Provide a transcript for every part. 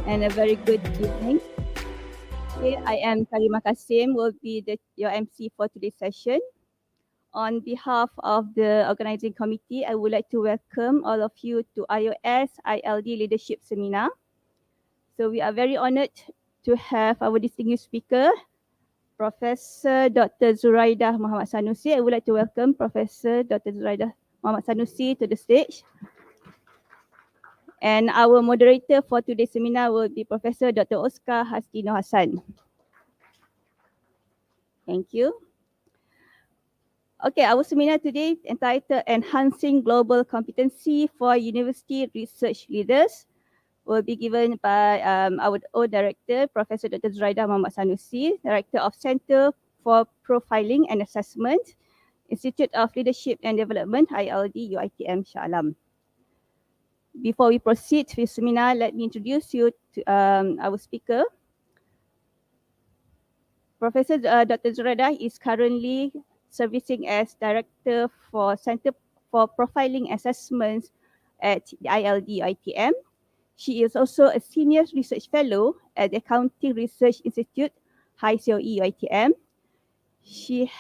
and a very good evening. Okay, I am Karima Kasim, will be your MC for today's session. On behalf of the organizing committee, I would like to welcome all of you to IOS-ILD Leadership Seminar. So we are very honored to have our distinguished speaker, Professor Dr. Zuraidah Muhammad Sanusi. I would like to welcome Professor Dr. Zuraidah Muhammad Sanusi to the stage. And our moderator for today's seminar will be Professor Dr. Oscar Hastino Hassan. Thank you. Okay, our seminar today entitled Enhancing Global Competency for University Research Leaders will be given by our own director, Professor Dr. Zuraidah Muhammad Sanusi, Director of Center for Profiling and Assessment, Institute of Leadership and Development, ILD, UiTM, Shah Alam. Before we proceed with the seminar, let me introduce you to our speaker. Professor Dr. Zuraidah is currently servicing as Director for Center for Profiling Assessments at the ILD UiTM. She is also a Senior Research Fellow at the Accounting Research Institute, HICOE UiTM. She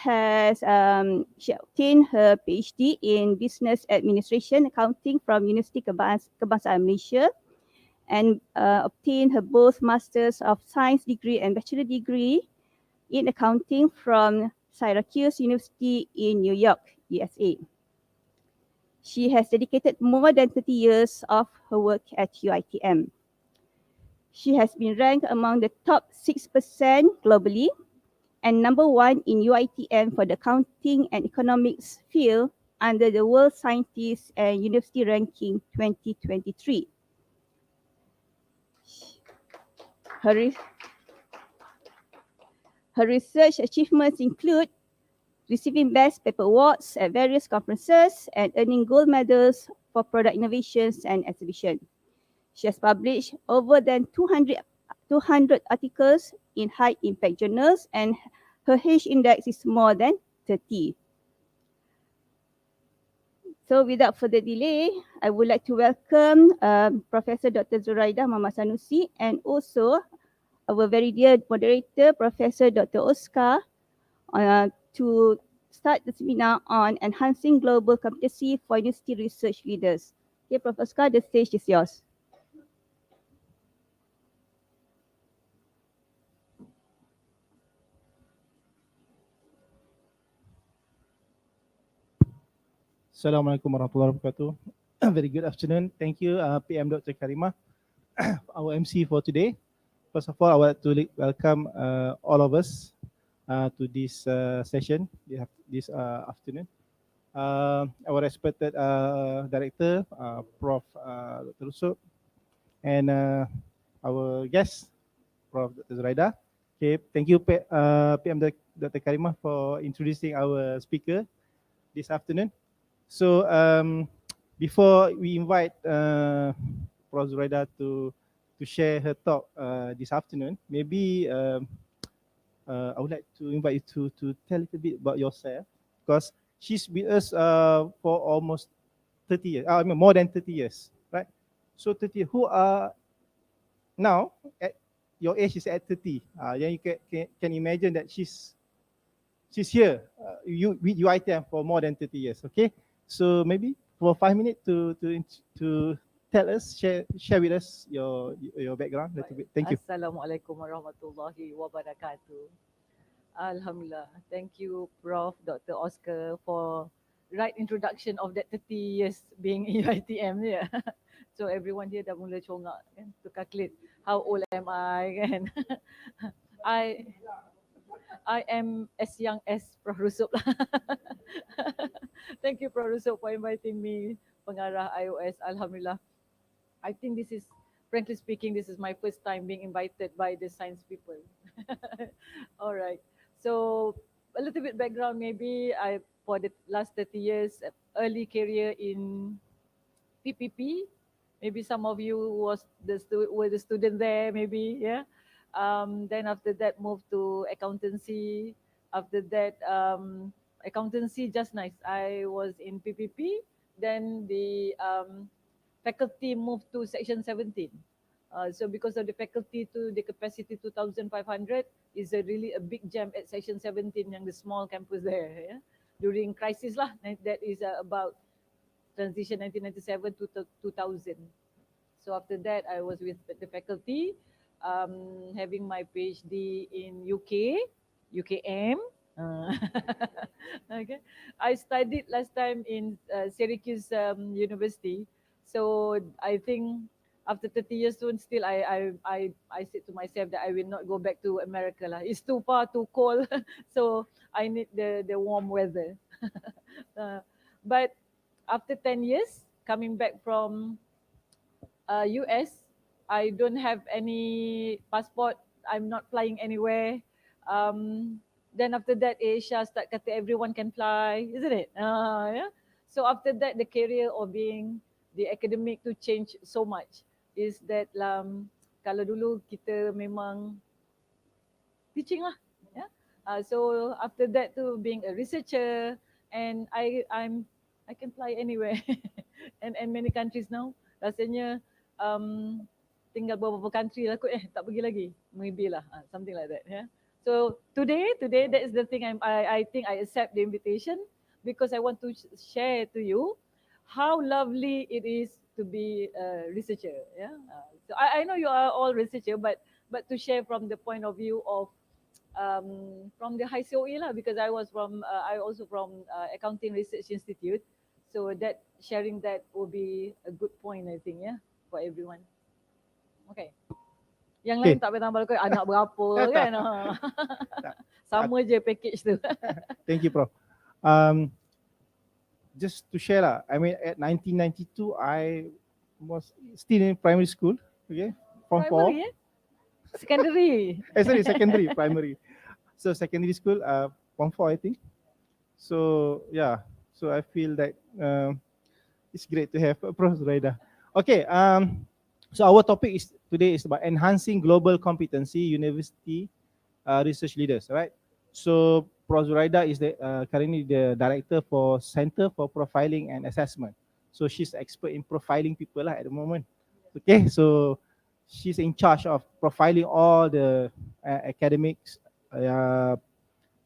obtained her PhD in Business Administration Accounting from University Kebangsaan Malaysia and obtained her both Masters of Science degree and Bachelor degree in Accounting from Syracuse University in New York, USA. She has dedicated more than 30 years of her work at UiTM. She has been ranked among the top 6% globally and number 1 in UiTM for the accounting and economics field under the World Scientists and University Ranking 2023. Her research achievements include receiving Best Paper Awards at various conferences and earning gold medals for product innovations and exhibition. She has published over than 200 articles in high impact journals and her H index is more than 30. So without further delay, I would like to welcome Professor Dr. Zuraidah Muhammad Sanusi and also our very dear moderator, Professor Dr. Oscar, to start the seminar on enhancing global competency for university research leaders. Okay, Professor Oscar, the stage is yours. Assalamualaikum warahmatullahi wabarakatuh. Very good afternoon. Thank you, PM Dr. Karima, our MC for today. First of all, I would like to welcome all of us to this session this afternoon. Our respected director, Prof. Dr. Rusuk, and our guest, Prof. Dr. Zuraidah. Okay, thank you, PM Dr. Karima, for introducing our speaker this afternoon. So before we invite Prof. Zuraidah to share her talk this afternoon, maybe I would like to invite you to tell a little bit about yourself, because she's with us for almost 30 years, I mean more than 30 years, right? So 30, who are now, at your age is at 30, then you can imagine that she's here with UiTM for more than 30 years, okay? So maybe for 5 minutes to tell us, share with us your background a little bit. Thank you. Assalamualaikum warahmatullahi wabarakatuh. Alhamdulillah. Thank you, Prof. Dr. Oscar, for right introduction of that 30 years being in UiTM. Yeah. So everyone here dah mula congak kan, to calculate how old am I kan. I am as young as Prof. Rusuk. Thank you, Prof. Rusuk, for inviting me, pengarah iOS. Alhamdulillah. I think this is, frankly speaking, this is my first time being invited by the science people. All right. So a little bit background, maybe for the last 30 years, early career in PPP. Maybe some of you were the student there, maybe, yeah. Then after that, moved to accountancy. After that, accountancy, just nice. I was in PPP. Then the faculty moved to section 17. So because of the faculty to the capacity 2,500 is a really a big jam at section 17 yang the small campus there. Yeah? During crisis lah, that is about transition 1997 to 2000. So after that, I was with the faculty, having my PhD in UKM. Uh, okay, I studied last time in Syracuse University. So I think after 30 years soon, still I said to myself that I will not go back to America lah. It's too far, too cold. So I need the warm weather. uh, but after 10 years coming back from US, I don't have any passport. I'm not flying anywhere. Then after that, Asia start kata everyone can fly, isn't it? Yeah. So after that, the career of being the academic to change so much is that kalau dulu kita memang teaching lah. Yeah. So after that to being a researcher, and I can fly anywhere and many countries now. Rasanya tinggal beberapa country lah kot tak pergi lagi. Maybe lah something like that. Yeah. So today that is the thing I think I accept the invitation because I want to share to you how lovely it is to be a researcher. Yeah. So I know you are all researcher, but to share from the point of view of from the high COE lah, because I also from Accounting Research Institute. So that sharing that will be a good point, I think, yeah, for everyone. Okay. Yang lain tak payah tambah anak berapa kan. Sama je package tu. Thank you, Prof. Just to share lah, I mean at 1992 I was still in primary school, okay, from Primary, secondary. sorry, secondary, primary. So secondary school, Form 4 I think. So yeah, so I feel that it's great to have Prof. Zuraida. Okay, so our topic today is about enhancing global competency university research leaders, right? So Prof. Zuraida is currently the director for Center for Profiling and Assessment. So she's expert in profiling people at the moment. Okay, so she's in charge of profiling all the academics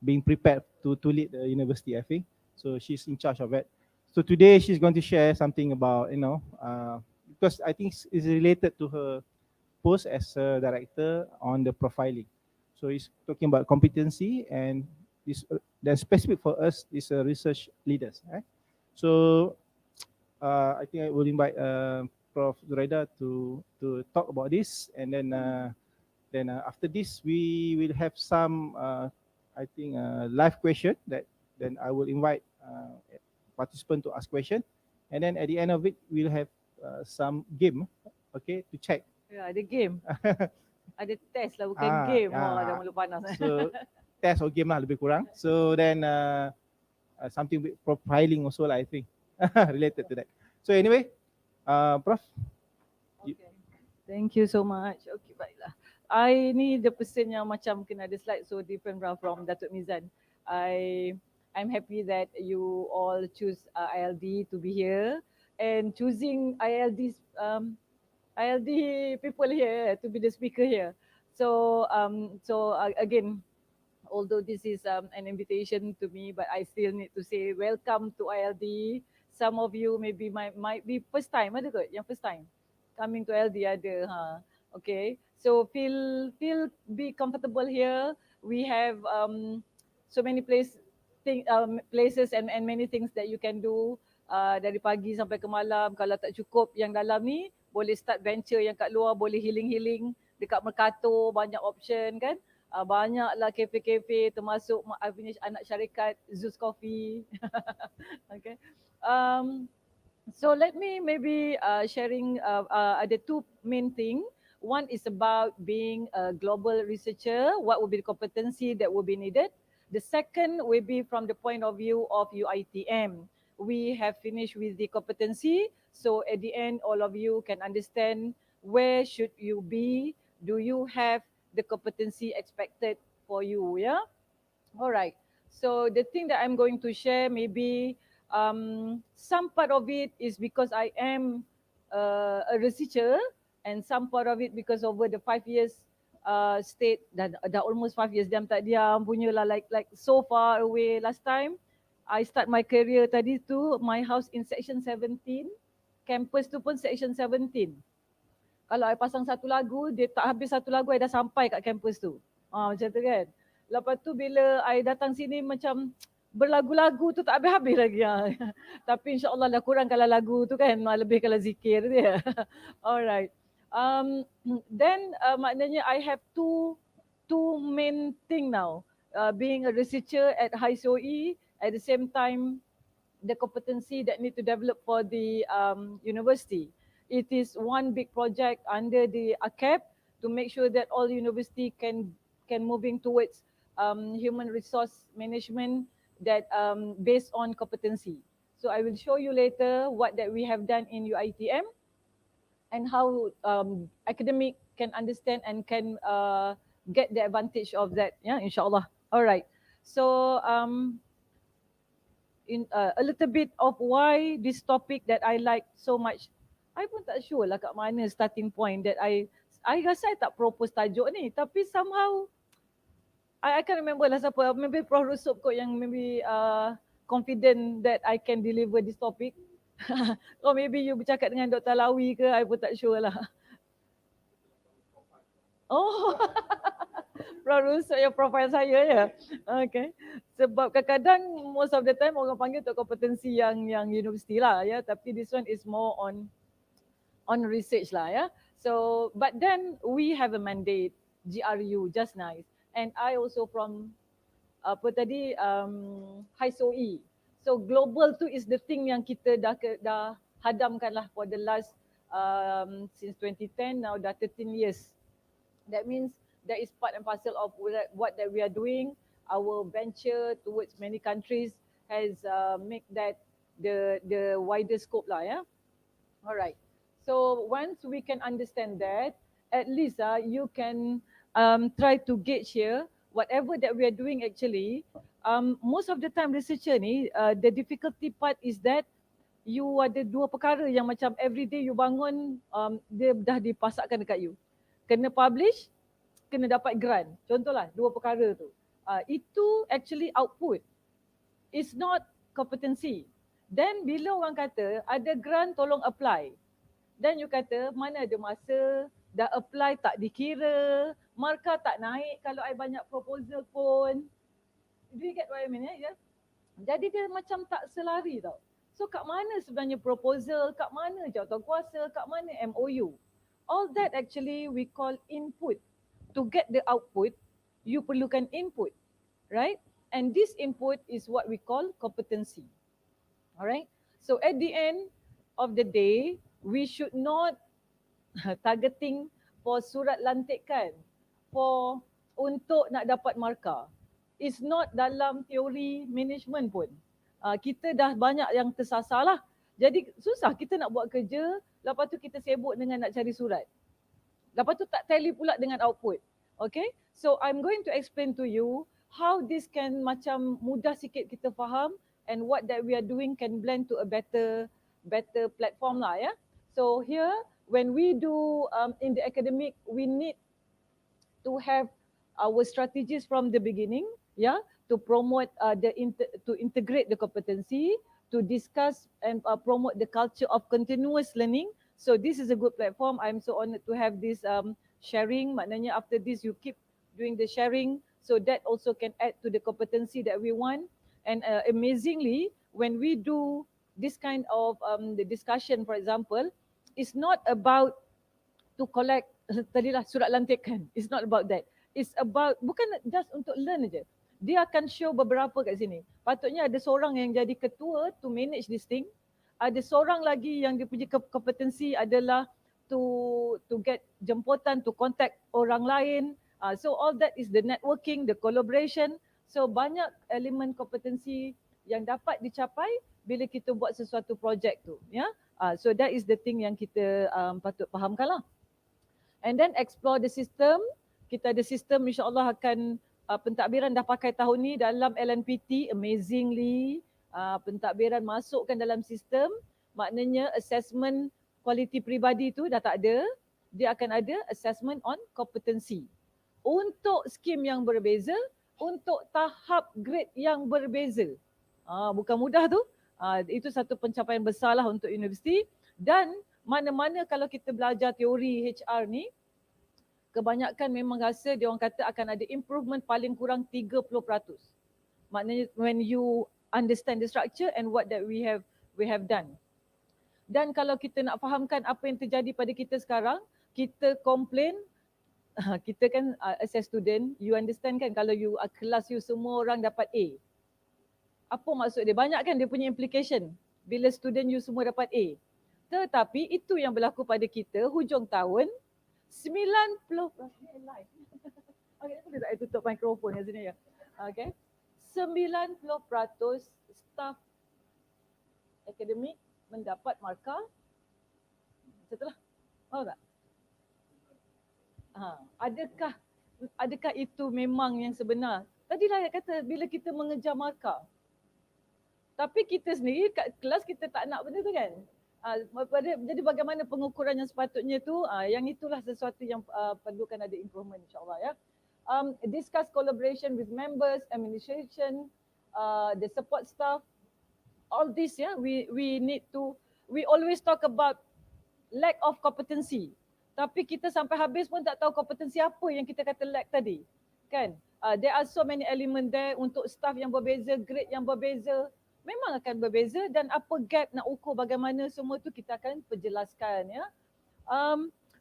being prepared to lead the university, I think. So she's in charge of that. So today she's going to share something about, because I think it's related to her post as a director on the profiling. So he's talking about competency, and this the specific for us is research leaders. Right? So I think I will invite Prof. Zuraida to talk about this, and then after this we will have some I think live question that then I will invite participant to ask question, and then at the end of it we'll have some game, okay, to check. Ya, ada game. Ada test lah, bukan game. Dah mula panas. So test or game lah lebih kurang. So then something with profiling also lah, I think related to that. So anyway, Prof. Okay. Thank you so much. Okay, baiklah. I ni the person yang macam kena ada slide so different from Datuk Mizan. I'm happy that you all choose ILD to be here, and choosing ILD people here to be the speaker here. So again, although this is an invitation to me, but I still need to say welcome to ILD. Some of you maybe might be first time, ada ke yang first time coming to ILD ada okay, so be comfortable here. We have so many places and many things that you can do dari pagi sampai ke malam. Kalau tak cukup yang dalam ni, boleh start venture yang kat luar, boleh healing dekat Mercato, banyak option kan. Banyaklah kafe-kafe, termasuk anak syarikat Zeus Coffee. Okay. So let me maybe sharing ada two main thing. One is about being a global researcher, what will be the competency that will be needed. The second will be from the point of view of UITM. We have finished with the competency, so at the end all of you can understand where should you be, do you have the competency expected for you, yeah? All right, so the thing that I'm going to share, maybe some part of it is because I am a researcher, and some part of it because over the 5 years stayed, dah almost 5 years diam tak diam punya lah, like so far away. Last time I start my career tadi tu, my house in section 17, campus tu pun section 17. Kalau I pasang satu lagu, dia tak habis satu lagu, I dah sampai kat campus tu. Macam tu kan. Lepas tu bila I datang sini macam berlagu-lagu tu tak habis-habis lagi. Tapi insyaAllah dah kurang kalau lagu tu kan, lebih kalau zikir dia. Alright. Then maknanya I have two main thing now. Being a researcher at HISOE, at the same time the competency that need to develop for the university. It is one big project under the ACAP to make sure that all university can moving towards human resource management that based on competency. So I will show you later what that we have done in UITM and how academic can understand and can get the advantage of that. Yeah, inshallah. All right. So in a little bit of why this topic that I like so much. I pun tak sure lah kat mana starting point that I rasa I tak propose tajuk ni, tapi somehow I can't remember lah siapa, maybe Prof Rusup kot yang maybe confident that I can deliver this topic. Or maybe you bercakap dengan Dr. Lawi ke, I pun tak sure lah. Oh, Prof Rusup yang profile saya ya. Okay. Sebab kadang-kadang most of the time orang panggil untuk kompetensi yang universiti lah ya, tapi this one is more on research lah ya. So but then we have a mandate, GRU, just nice. And I also from apa tadi HISOE. So global tu is the thing yang kita dah hadamkan lah for the last since 2010, now dah 13 years. That means that is part and parcel of what that we are doing. Our venture towards many countries has make that the wider scope lah ya. Alright. So once we can understand that, at least you can try to gauge here whatever that we are doing actually. Most of the time researcher ni, the difficulty part is that you ada dua perkara yang macam everyday you bangun, dia dah dipasakkan dekat you. Kena publish, kena dapat grant. Contohlah dua perkara tu. Itu actually output. It's not competency. Then bila orang kata ada grant tolong apply. Dan you kata mana ada masa, dah apply tak dikira, markah tak naik kalau I banyak proposal pun. Do you get what I mean? Yeah? Jadi dia macam tak selari tau. So kat mana sebenarnya proposal, kat mana jawatankuasa, kat mana MOU. All that actually we call input. To get the output, you perlukan input, right? And this input is what we call competency. Alright? So at the end of the day, we should not targeting for surat lantikan for untuk nak dapat markah. It's not dalam teori management pun. Kita dah banyak yang tersasar lah. Jadi susah kita nak buat kerja, lepas tu kita sibuk dengan nak cari surat. Lepas tu tak tally pula dengan output. Okay? So I'm going to explain to you how this can macam mudah sikit kita faham and what that we are doing can blend to a better platform lah ya. So here, when we do in the academic, we need to have our strategies from the beginning, yeah, to promote to integrate the competency, to discuss and promote the culture of continuous learning. So this is a good platform. I'm so honored to have this sharing. Maknanya after this, you keep doing the sharing, so that also can add to the competency that we want. And amazingly, when we do this kind of the discussion, for example, it's not about to collect tadilah surat lantikan. It's not about that. It's about bukan just untuk learn aja. Dia akan show beberapa kat sini. Patutnya ada seorang yang jadi ketua to manage this thing. Ada seorang lagi yang dia punya kompetensi adalah to get jemputan, to contact orang lain. So all that is the networking, the collaboration. So banyak elemen kompetensi yang dapat dicapai bila kita buat sesuatu projek tu, ya. So that is the thing yang kita patut fahamkan lah. And then explore the system. Kita ada sistem, insyaAllah akan pentadbiran dah pakai tahun ni dalam LNPT. Amazingly, pentadbiran masukkan dalam sistem. Maknanya assessment kualiti peribadi tu dah tak ada. dia akan ada assessment on competency. Untuk skim yang berbeza, untuk tahap grade yang berbeza. Bukan mudah tu. Itu satu pencapaian besar lah untuk universiti. Dan mana-mana kalau kita belajar teori HR ni, kebanyakan memang rasa dia orang kata akan ada improvement paling kurang 30%. Maknanya when you understand the structure and what that we have done. Dan kalau kita nak fahamkan apa yang terjadi pada kita sekarang, kita complain, kita kan as a student, you understand kan kalau you kelas you semua orang dapat A. Apa maksud dia? Banyak kan dia punya implication bila student you semua dapat A. Tetapi itu yang berlaku pada kita hujung tahun 90%. Okay, boleh tak saya tutup mikrofon kat sini ya? Okay. 90% staff akademik mendapat markah setelah, tak? Adakah itu memang yang sebenar? Tadilah saya kata bila kita mengejar markah, tapi kita sendiri kat kelas kita tak nak benda tu kan. Jadi bagaimana pengukuran yang sepatutnya tu, yang itulah sesuatu yang perlukan ada improvement insyaAllah ya. Discuss collaboration with members, administration, the support staff. All this, we need to, we always talk about lack of competency. Tapi kita sampai habis pun tak tahu kompetensi apa yang kita kata lack tadi. Kan? There are so many element there untuk staff yang berbeza, grade yang berbeza. Memang akan berbeza dan apa gap nak ukur bagaimana semua tu kita akan perjelaskan ya.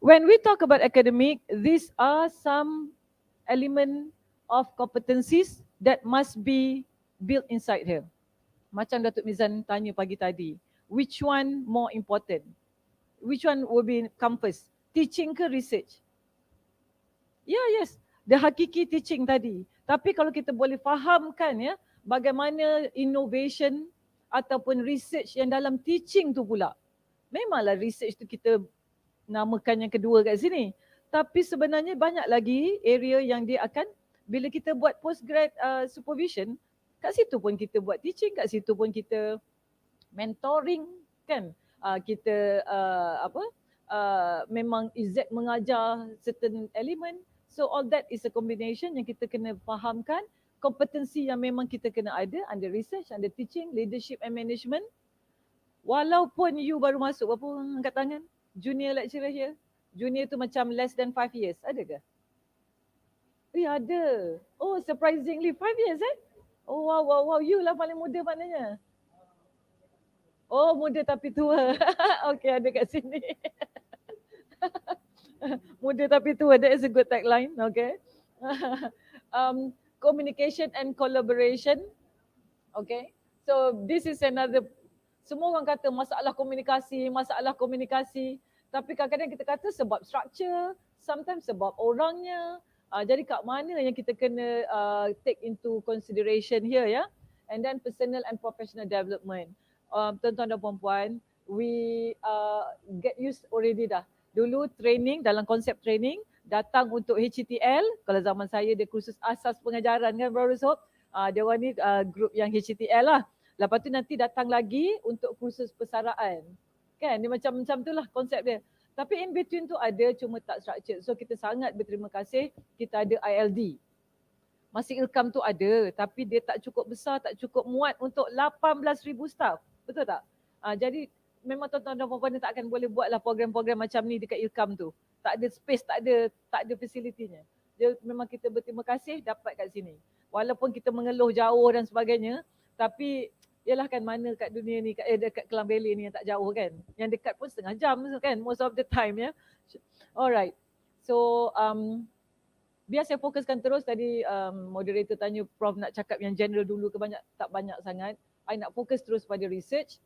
When we talk about academic, these are some element of competencies that must be built inside here. Macam Datuk Mizan tanya pagi tadi, which one more important? Which one will come first? Teaching ke research? Yes, the hakiki teaching tadi. Tapi kalau kita boleh fahamkan ya, bagaimana innovation ataupun research yang dalam teaching tu pula. Memanglah research tu kita namakan yang kedua kat sini. Tapi sebenarnya banyak lagi area yang dia akan, bila kita buat postgrad supervision, kat situ pun kita buat teaching, kat situ pun kita mentoring kan. Kita memang mengajar certain element. So all that is a combination yang kita kena fahamkan. Kompetensi yang memang kita kena ada under research, under teaching, leadership and management. Walaupun you baru masuk, berapa orang angkat tangan? Junior lecturer here. Junior tu macam less than 5 years. Ada ke? Ada. Oh, surprisingly 5 years Oh, wow. You lah paling muda maknanya. Oh, muda tapi tua. Okay, ada kat sini. Muda tapi tua, that is a good tagline. Okay. Communication and collaboration. Okay. So, this is another, semua orang kata masalah komunikasi. Tapi kadang-kadang kita kata sebab structure, sometimes sebab orangnya. Jadi kat mana yang kita kena take into consideration here ya. And then personal and professional development. Tuan-tuan dan puan-puan, we get used already dah. Dulu training, dalam konsep training, datang untuk HTL. Kalau zaman saya dia kursus asas pengajaran kan Bro Rusop. Dia orang ni group yang HTL lah. Lepas tu nanti datang lagi untuk kursus persaraan. Kan dia macam tu lah konsep dia. Tapi in between tu ada cuma tak structured. So kita sangat berterima kasih kita ada ILD. Masih ilkam tu ada tapi dia tak cukup besar, tak cukup muat untuk 18,000 staff. Betul tak? Jadi memang tuan-tuan dan puan-puan tak akan boleh buatlah program-program macam ni dekat ilkam tu. Tak ada space, tak ada fasilitinya. Dia memang kita berterima kasih dapat kat sini. Walaupun kita mengeluh jauh dan sebagainya, tapi yalah kan mana kat dunia ni, dekat Klang Valley ni yang tak jauh kan. Yang dekat pun setengah jam kan most of the time ya. Alright. So biar saya fokuskan terus tadi moderator tanya Prof nak cakap yang general dulu ke tak banyak sangat. I nak fokus terus pada research.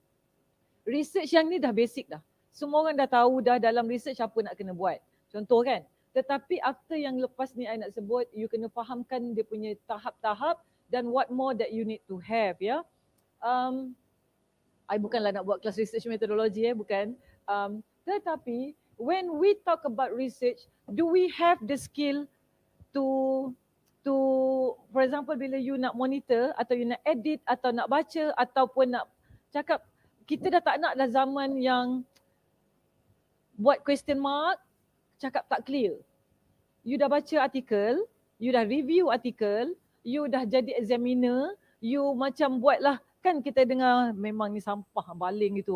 Research yang ni dah basic dah. Semua orang dah tahu dah dalam research apa nak kena buat. Contoh kan. Tetapi after yang lepas ni I nak sebut, you kena fahamkan dia punya tahap-tahap dan what more that you need to have ya. I bukanlah nak buat kelas research methodology bukan. Tetapi when we talk about research, do we have the skill to for example bila you nak monitor atau you nak edit atau nak baca ataupun nak cakap, kita dah tak nak dah zaman yang buat question mark, cakap tak clear. You dah baca artikel, you dah review artikel, you dah jadi examiner, you macam buatlah, kan kita dengar memang ni sampah baling gitu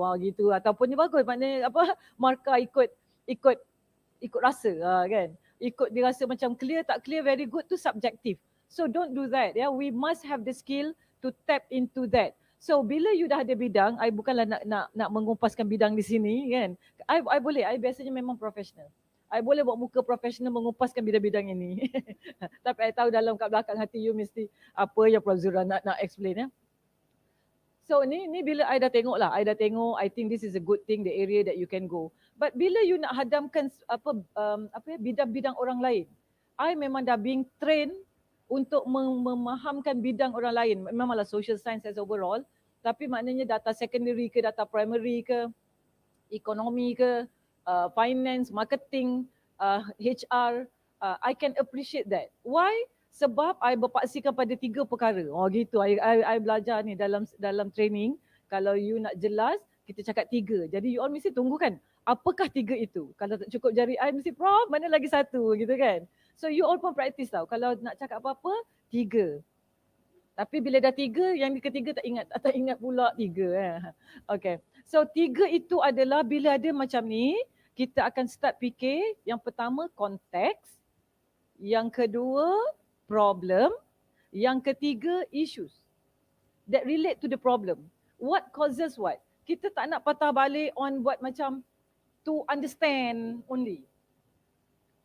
ataupun ni bagus, maknanya apa, markah ikut rasa kan. Ikut dirasa macam clear tak clear, very good tu subjektif. So don't do that ya. We must have the skill to tap into that. So bila you dah ada bidang, I bukanlah nak mengumpaskan bidang di sini kan. I boleh, I biasanya memang profesional. I boleh buat muka profesional mengupaskan bidang-bidang ini. Tapi I tahu dalam kat belakang hati you mesti apa yang Prof. Zura nak explain ya. So ni bila I dah tengok lah, I think this is a good thing, the area that you can go. But bila you nak hadamkan bidang-bidang orang lain, I memang dah being trained untuk memahamkan bidang orang lain. Memanglah social science as overall, tapi maknanya data secondary ke, data primary ke, ekonomi ke, finance, marketing, HR, I can appreciate that. Why? Sebab I berpaksikan pada 3 perkara. Oh gitu, I belajar ni dalam training. Kalau you nak jelas, kita cakap 3. Jadi you all mesti tunggu kan, apakah 3 itu? Kalau tak cukup jari I, mesti Prof, mana lagi 1 gitu kan. So you all pun practice tau. Kalau nak cakap apa-apa, 3. Tapi bila dah 3, yang ketiga tak ingat pula 3. Okay. So 3 itu adalah bila ada macam ni, kita akan start fikir. Yang pertama konteks, yang kedua problem, yang ketiga issues that relate to the problem. What causes what? Kita tak nak patah balik on what macam to understand only.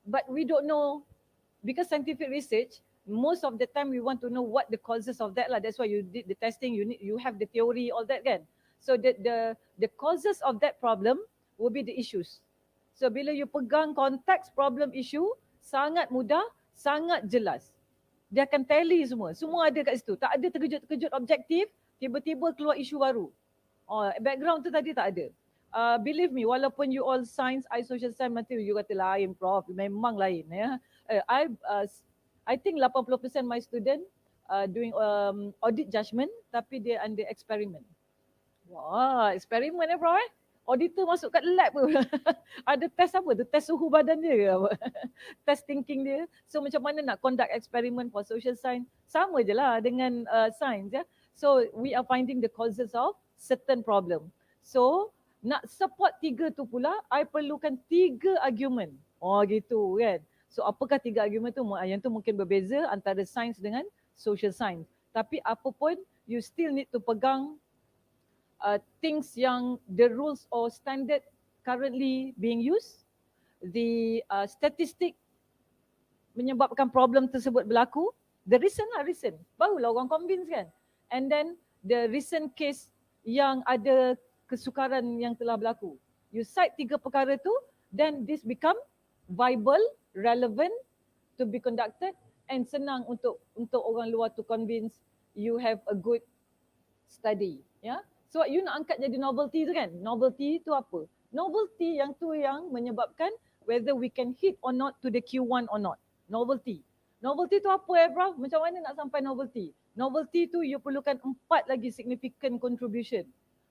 But we don't know, because scientific research, most of the time we want to know what the causes of that lah. That's why you did the testing, you have the theory, all that kan. So the causes of that problem will be the issues. So bila you pegang konteks, problem, issue, sangat mudah, sangat jelas. Dia akan tally semua. Semua ada kat situ. Tak ada terkejut-terkejut objektif, tiba-tiba keluar isu baru. Oh, background tu tadi tak ada. Believe me, walaupun you all science, I social science, nanti you kata lain Prof, memang lain ya. I think 80% my student doing audit judgment, tapi dia under experiment. Wah, eksperimen Prof Auditor masuk kat lab pun. Ada test apa tu? Test suhu badan dia ke apa? Test thinking dia. So macam mana nak conduct experiment for social science? Sama je lah dengan science ya. So we are finding the causes of certain problem. So nak support 3 tu pula, I perlukan 3 argument. Oh gitu kan. So apakah 3 argument tu? Yang tu mungkin berbeza antara science dengan social science. Tapi apa pun, you still need to pegang things yang the rules or standard currently being used, the statistic menyebabkan problem tersebut berlaku, the recent, barulah orang convince kan. And then the recent case yang ada kesukaran yang telah berlaku. You cite 3 perkara tu, then this become viable, relevant to be conducted, and senang untuk orang luar to convince you have a good study. Yeah. So you nak angkat jadi novelty tu kan? Novelty tu apa? Novelty yang tu yang menyebabkan whether we can hit or not to the Q1 or not. Novelty. Novelty tu apa Prof? Macam mana nak sampai novelty? Novelty tu you perlukan 4 lagi significant contribution.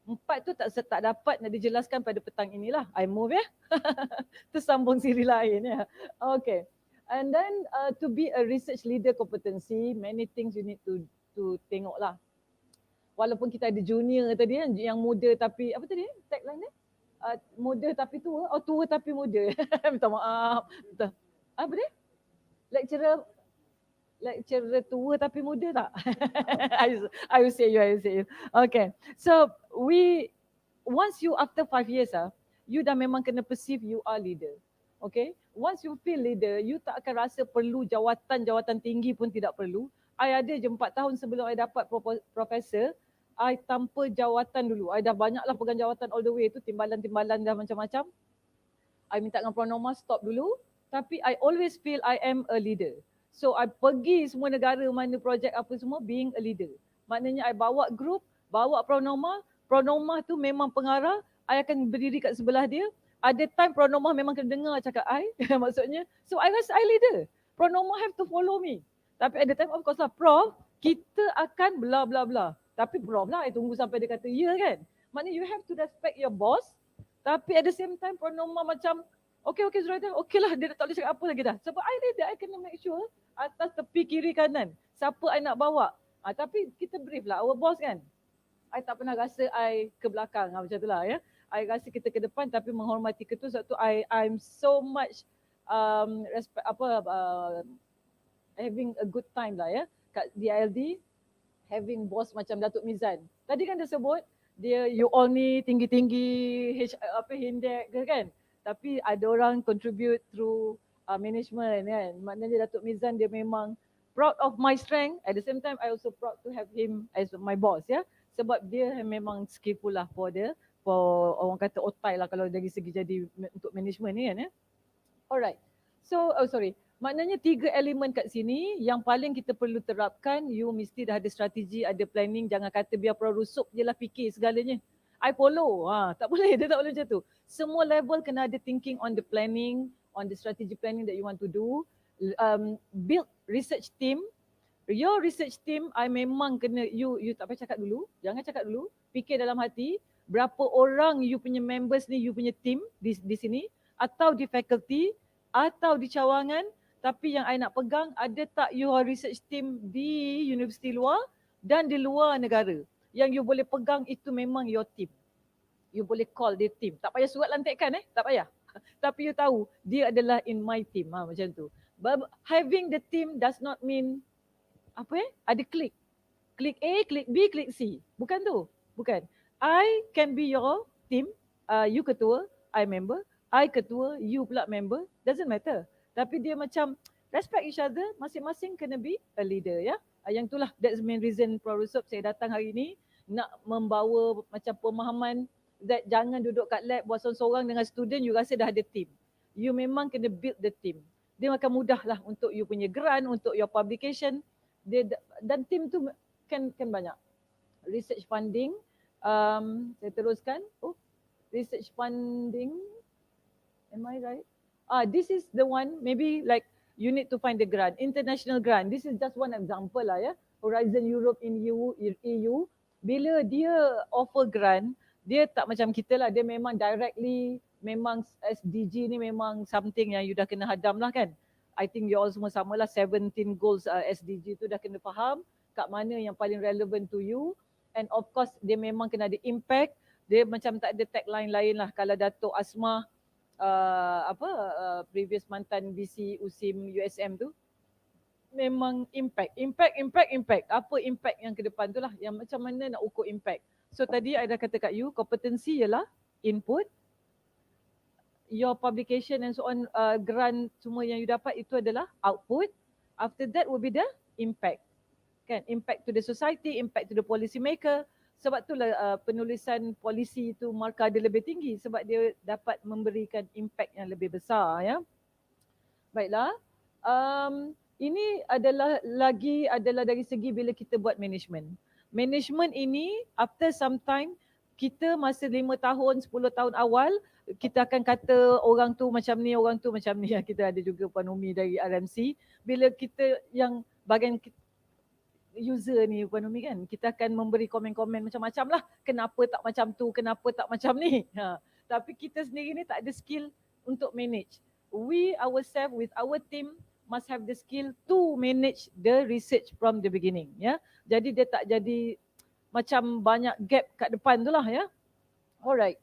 4 tu tak dapat nak dijelaskan pada petang inilah. I move ya. Tu sambung siri lain ya. Okay. And then to be a research leader competency, many things you need to tengok lah. Walaupun kita ada junior tadi kan, yang muda tapi, apa tadi tagline dia? Muda tapi tua, tua tapi muda. Minta maaf. Apa dia? Lecturer tua tapi muda tak? I will say you. Okay. So once you after 5 years you dah memang kena perceive you are leader. Okay. Once you feel leader, you tak akan rasa perlu jawatan tinggi pun tidak perlu. I ada je 4 tahun sebelum I dapat profesor, I tanpa jawatan dulu. I dah banyaklah pegang jawatan all the way tu, timbalan-timbalan dah macam-macam. I minta dengan pronoma stop dulu. Tapi I always feel I am a leader. So I pergi semua negara mana projek apa semua being a leader. Maknanya I bawa group, bawa pronoma tu memang pengarah, I akan berdiri kat sebelah dia. Ada time pronoma memang kena dengar cakap I, maksudnya. So I rasa I leader. Pronoma have to follow me. Tapi at the time of course lah, Prof, kita akan bla bla bla. Tapi Prof lah, I tunggu sampai dia kata ya kan. Maknanya you have to respect your boss. Tapi at the same time pronoma macam Okay Zuraida, okay lah, dia tak boleh cakap apa lagi dah. Sebab I ready, I kena make sure atas, tepi, kiri, kanan, siapa I nak bawa. Tapi kita brief lah, our boss kan. I tak pernah rasa I ke belakang macam tu lah ya. I rasa kita ke depan tapi menghormati ketua. Sebab tu I'm so much respect having a good time lah ya kat DILD, having boss macam Datuk Mizan. Tadi kan dia sebut dia you all ni tinggi-tinggi Hindek ke kan. Tapi ada orang contribute through management kan. Maknanya Datuk Mizan dia memang proud of my strength. At the same time I also proud to have him as my boss ya. Sebab dia memang skillful lah for orang kata otai lah kalau dari segi jadi untuk management ni kan ya. Alright. So, maknanya 3 elemen kat sini yang paling kita perlu terapkan, you mesti dah ada strategi, ada planning, jangan kata biar perusup je lah fikir segalanya. I follow. Tak boleh, dia tak boleh macam tu. Semua level kena ada thinking on the planning, on the strategy planning that you want to do. Build research team. Your research team, I memang kena, you tak payah cakap dulu, jangan cakap dulu, fikir dalam hati, berapa orang you punya members ni, you punya team di sini, atau di faculty, atau di cawangan, tapi yang I nak pegang, ada tak your research team di universiti luar dan di luar negara. Yang you boleh pegang itu memang your team. You boleh call dia team. Tak payah surat lantikkan tak payah. Tapi you tahu, dia adalah in my team, macam tu. But having the team does not mean ada klik. Klik A, klik B, klik C. Bukan tu. Bukan. I can be your team. You ketua, I member. I ketua, you pula member. Doesn't matter. Tapi dia macam respect each other. Masing-masing kena be a leader ya. Yang itulah, that's the main reason Prof. Saya datang hari ni nak membawa macam pemahaman that jangan duduk kat lab buat seorang-seorang dengan student, you rasa dah ada team. You memang kena build the team. Dia akan mudah lah untuk you punya grant, untuk your publication. Dan tim tu kan banyak. Research funding, saya teruskan. Research funding, am I right? This is the one, maybe like you need to find the grant, international grant. This is just one example lah ya. Horizon Europe in EU, bila dia offer grant, dia tak macam kita lah, dia memang directly, memang SDG ni memang something yang you dah kena hadam lah kan. I think you all semua samalah 17 goals SDG tu dah kena faham kat mana yang paling relevant to you, and of course dia memang kena ada impact. Dia macam tak ada tagline lain lah. Kalau Datuk Asma previous mantan BC USIM USM tu memang impact. Apa impact yang ke depan tu lah, yang macam mana nak ukur impact. So tadi I dah kata kat you, competency ialah input, your publication and so on, grant semua yang you dapat itu adalah output. After that will be the impact. Kan? Impact to the society, impact to the policy maker. Sebab itulah penulisan polisi itu markah dia lebih tinggi sebab dia dapat memberikan impact yang lebih besar ya. Baiklah. Ini adalah dari segi bila kita buat management. Management ini after some time, kita masa 5 tahun, 10 tahun awal, kita akan kata orang tu macam ni, orang tu macam ni. Kita ada juga Puan Umi dari RMC. Bila kita yang bahagian user ni Puan Umi kan, kita akan memberi komen-komen macam-macam lah. Kenapa tak macam tu, kenapa tak macam ni. Tapi kita sendiri ni tak ada skill untuk manage. We ourselves with our team must have the skill to manage the research from the beginning. Ya, jadi dia tak jadi macam banyak gap kat depan tu lah ya. Alright.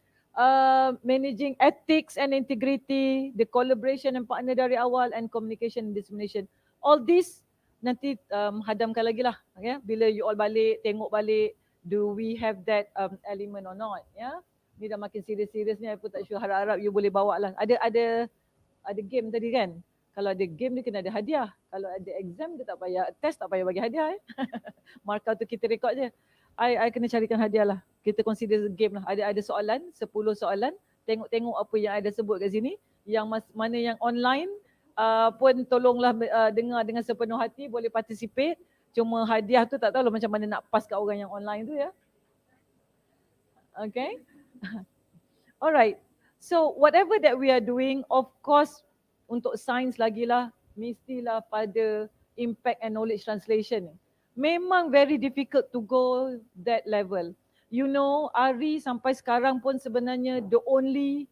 Managing ethics and integrity, the collaboration and partner dari awal, and communication and dissemination. All this nanti hadamkan lagi lah ya. Bila you all balik, tengok balik, do we have that element or not ya. Ni dah makin serius-serius ni, aku tak sure, harap-harap you boleh bawa lah. Ada game tadi kan. Kalau ada game dia kena ada hadiah. Kalau ada exam dia tak payah, test tak payah bagi hadiah markah tu kita rekod je. I kena carikan hadiah lah. Kita consider game lah. Ada soalan, 10 soalan. Tengok apa yang ada sebut kat sini. Yang mana yang online pun tolonglah dengar dengan sepenuh hati. Boleh participate. Cuma hadiah tu tak tahu lah macam mana nak pass kat orang yang online tu ya. Okay. Alright. So whatever that we are doing, of course untuk sains lagilah, mestilah pada impact and knowledge translation. Memang very difficult to go that level. You know, ARI sampai sekarang pun sebenarnya the only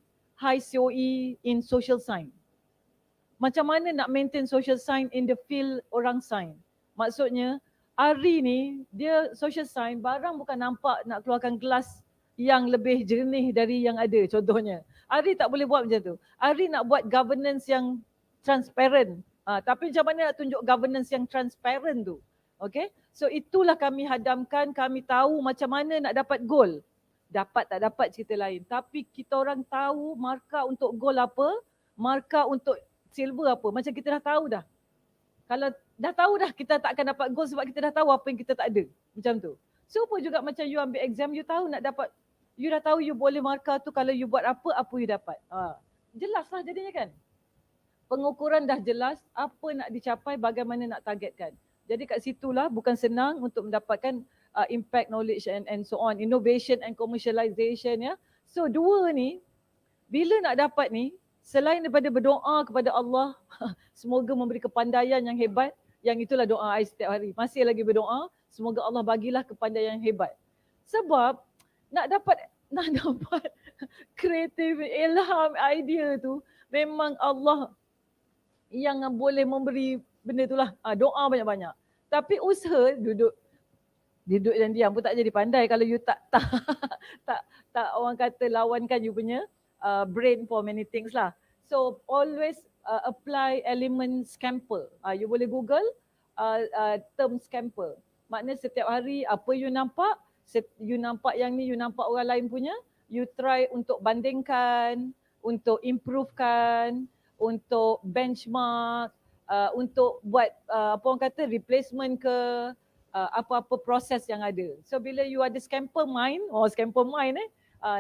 high COE in social science. Macam mana nak maintain social science in the field orang science? Maksudnya, Ari ni, dia social science, barang bukan nampak nak keluarkan gelas yang lebih jernih dari yang ada, contohnya. Ari tak boleh buat macam tu. Ari nak buat governance yang transparent. Tapi macam mana nak tunjuk governance yang transparent tu? Okay? So itulah kami hadamkan, kami tahu macam mana nak dapat goal. Dapat tak dapat cerita lain. Tapi kita orang tahu markah untuk goal apa, markah untuk silver apa. Macam kita dah tahu dah. Kalau dah tahu dah kita tak akan dapat goal sebab kita dah tahu apa yang kita tak ada. Macam tu. Super juga macam you ambil exam, you tahu nak dapat, you dah tahu you boleh markah tu kalau you buat apa you dapat. Jelas lah jadinya kan. Pengukuran dah jelas, apa nak dicapai, bagaimana nak targetkan. Jadi kat situlah bukan senang untuk mendapatkan impact knowledge and so on. Innovation and commercialization ya. So dua ni, bila nak dapat ni, selain daripada berdoa kepada Allah, semoga memberi kepandaian yang hebat, yang itulah doa saya setiap hari. Masih lagi berdoa, semoga Allah bagilah kepandaian yang hebat. Sebab nak dapat kreatif, ilham, idea tu, memang Allah yang boleh memberi benda tu lah. Doa banyak-banyak. Tapi usaha duduk dan diam pun tak jadi pandai kalau you tak orang kata lawankan you punya brain for many things lah. So always apply element scamper. You boleh Google term scamper. Maknanya setiap hari apa you nampak yang ni, you nampak orang lain punya, you try untuk bandingkan, untuk improvekan, untuk benchmark, untuk buat apa orang kata replacement ke apa-apa proses yang ada. So bila you ada scamper mind,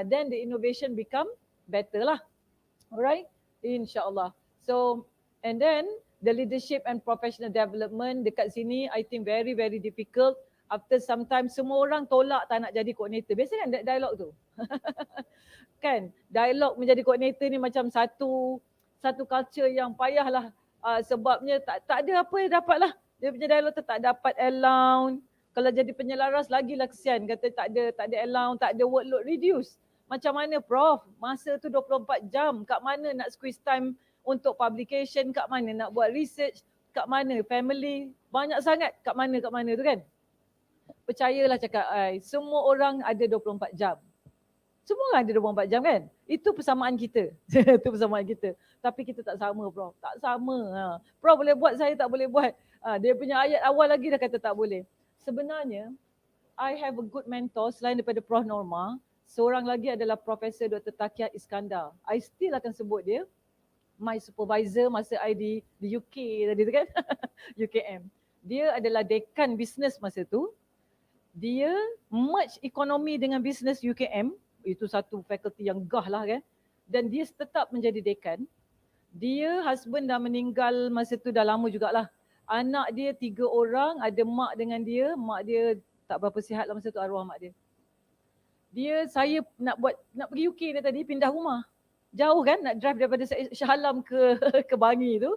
then the innovation become better lah. Alright, insyaAllah. So and then the leadership and professional development dekat sini I think very very difficult. After some time semua orang tolak tak nak jadi coordinator. Biasa kan dialog tu. Kan dialog menjadi coordinator ni macam satu culture yang payah lah. Sebabnya tak ada apa yang dapat lah. Dia punya dialog tu tak dapat allowance. Kalau jadi penyelaras lagilah kesian. Kata tak ada allowance, tak ada workload reduce. Macam mana Prof? Masa tu 24 jam. Kat mana nak squeeze time untuk publication? Kat mana nak buat research? Kat mana family? Banyak sangat kat mana tu kan? Percayalah cakap I. Semua orang ada 24 jam. Semua orang ada 24 jam kan? Itu persamaan kita. Itu persamaan kita. Tapi kita tak sama Prof. Tak sama. Prof boleh buat, saya tak boleh buat. Dia punya ayat awal lagi dah kata tak boleh. Sebenarnya, I have a good mentor selain daripada Prof Norma. Seorang lagi adalah Profesor Dr. Takia Iskandar. I still akan sebut dia. My supervisor masa I di UK tadi tu kan. UKM. Dia adalah dekan bisnes masa tu. Dia merge ekonomi dengan bisnes UKM. Itu satu fakulti yang gah lah kan. Dan dia tetap menjadi dekan. Dia husband dah meninggal masa tu dah lama jugalah. Anak dia 3 orang, ada mak dengan dia. Mak dia tak berapa sihat lah masa tu, arwah mak dia. Saya nak pergi UK dia tadi, pindah rumah. Jauh kan nak drive daripada Shah Alam ke Bangi tu.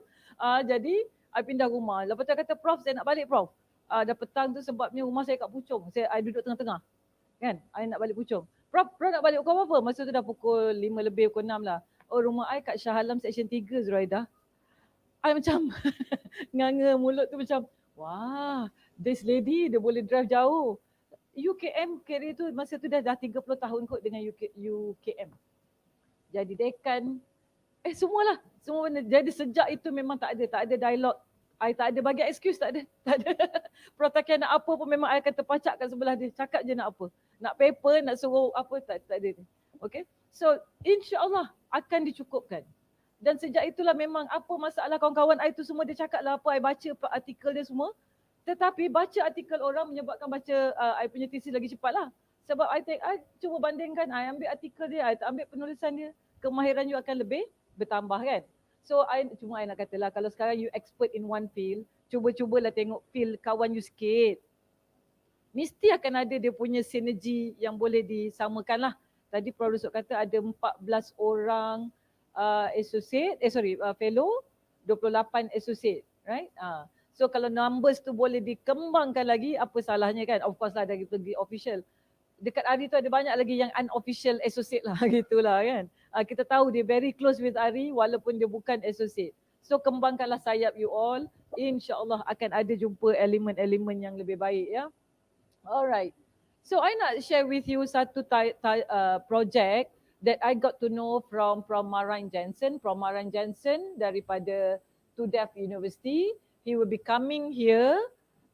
Jadi I pindah rumah. Lepas tu kata Prof saya nak balik Prof. Dah petang tu sebabnya rumah saya kat Puchong. I duduk tengah-tengah. Kan? I nak balik Puchong. Prof nak balik pukul apa? Masa tu dah pukul 5 lebih, pukul 6 lah. Oh rumah I kat Shah Alam Section 3 Zuraida. I macam nganga mulut tu macam wah, this lady dia boleh drive jauh. UKM career tu masa tu dah 30 tahun kot dengan UKM. Jadi dekan, semualah, semua benda. Jadi sejak itu memang tak ada dialog. I tak ada bagi excuse, tak ada. Prof Takia nak apa pun memang I akan terpacak kat sebelah dia. Cakap je nak apa. Nak paper, nak suruh apa, tak ada. Okay. So insyaAllah akan dicukupkan. Dan sejak itulah memang apa masalah kawan-kawan I tu semua dia cakap lah apa, I baca artikel dia semua. Tetapi baca artikel orang menyebabkan baca I punya thesis lagi cepat lah. Sebab I cuba bandingkan, I ambil artikel dia, I ambil penulisan dia, kemahiran you akan lebih bertambah kan. So I nak katalah kalau sekarang you expert in one field, cubalah tengok field kawan you sikit. Mesti akan ada dia punya sinergi yang boleh disamakan lah. Tadi Prof Rusuk kata ada 14 orang fellow, 28 associate, right? So kalau numbers tu boleh dikembangkan lagi, apa salahnya kan? Of course lah dari segi official. Dekat hari tu ada banyak lagi yang unofficial associate lah gitulah kan. Kita tahu dia very close with Ari walaupun dia bukan associate. So kembangkanlah sayap you all. InsyaAllah akan ada jumpa elemen-elemen yang lebih baik ya. Alright. So I nak share with you satu project that I got to know from Maran Jensen. From Maran Jensen daripada Tudef University. He will be coming here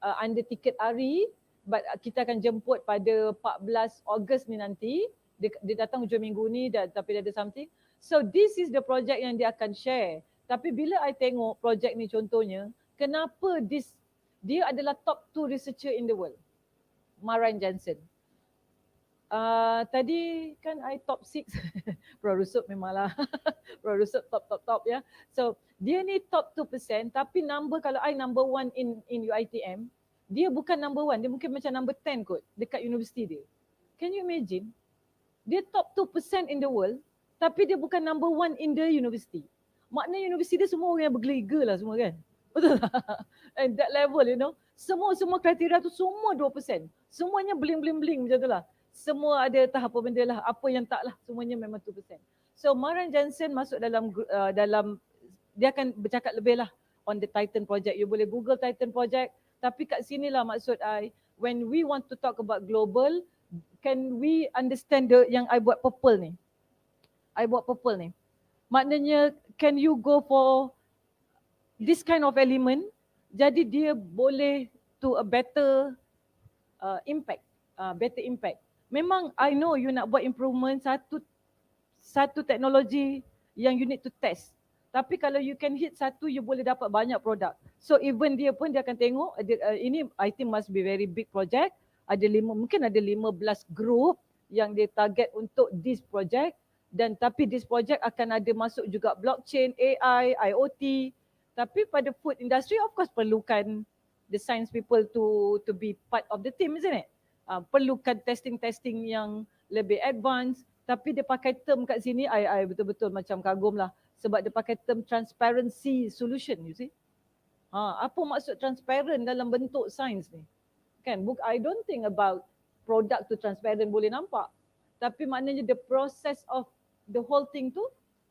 under tiket Ari. But kita akan jemput pada 14 Ogos ni nanti. Dia datang hujung minggu ni tapi dia ada something. So this is the project yang dia akan share. Tapi bila I tengok project ni contohnya, kenapa dia adalah top 2 researcher in the world. Maran Jensen. Tadi kan I top 6. Produsub memanglah. Produsub top ya. So dia ni top 2% tapi kalau I number 1 in UiTM, dia bukan number 1, dia mungkin macam number 10 kot dekat universiti dia. Can you imagine? Dia top 2% in the world tapi dia bukan number 1 in the university. Maknanya universiti dia semua orang yang bergeliga lah semua kan. Betul tak? And that level you know. Semua kriteria tu semua 2%. Semuanya bling-bling-bling macam tu lah. Semua ada tahap apa benda lah. Apa yang tak lah. Semuanya memang 2%. So Maran Jensen masuk dalam dia akan bercakap lebih lah on the Titan project. You boleh Google Titan project. Tapi kat sini lah maksud I. When we want to talk about global, can we understand yang I buat purple ni? Maknanya can you go for this kind of element, jadi dia boleh to a better impact. Memang I know you nak buat improvement satu teknologi yang you need to test. Tapi kalau you can hit satu, you boleh dapat banyak produk. So even dia pun dia akan tengok, ini I think must be very big project. Mungkin ada 15 group yang dia target untuk this project. Dan tapi this project akan ada masuk juga blockchain, AI, IoT. Tapi pada food industry of course perlukan the science people to be part of the team, isn't it? Perlukan testing yang lebih advance. Tapi dia pakai term kat sini, I betul-betul macam kagum lah. Sebab dia pakai term transparency solution, you see. Apa maksud transparent dalam bentuk sains ni? Kan, I don't think about product to transparent boleh nampak. Tapi maknanya the process of the whole thing tu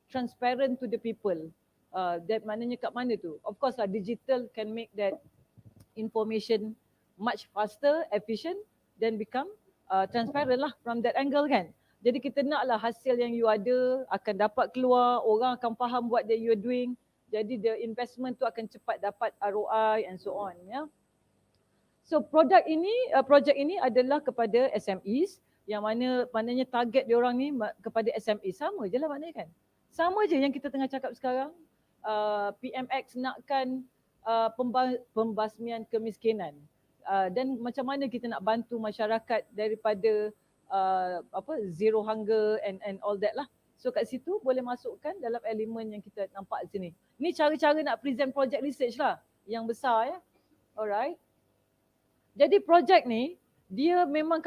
transparent to the people. That maknanya kat mana tu? Of course lah, digital can make that information much faster, efficient, then become transparent lah from that angle kan. Jadi kita naklah hasil yang you ada akan dapat keluar, orang akan faham what that you are doing. Jadi the investment tu akan cepat dapat ROI and so on ya. So project ini adalah kepada SMEs yang maknanya target dia orang ni kepada SME. Sama je lah maknanya kan. Sama je yang kita tengah cakap sekarang. PMX nakkan pembasmian kemiskinan. Dan macam mana kita nak bantu masyarakat daripada zero hunger and all that lah. So kat situ boleh masukkan dalam elemen yang kita nampak di sini. Ni cara-cara nak present project research lah yang besar ya. Alright. Jadi projek ni dia memang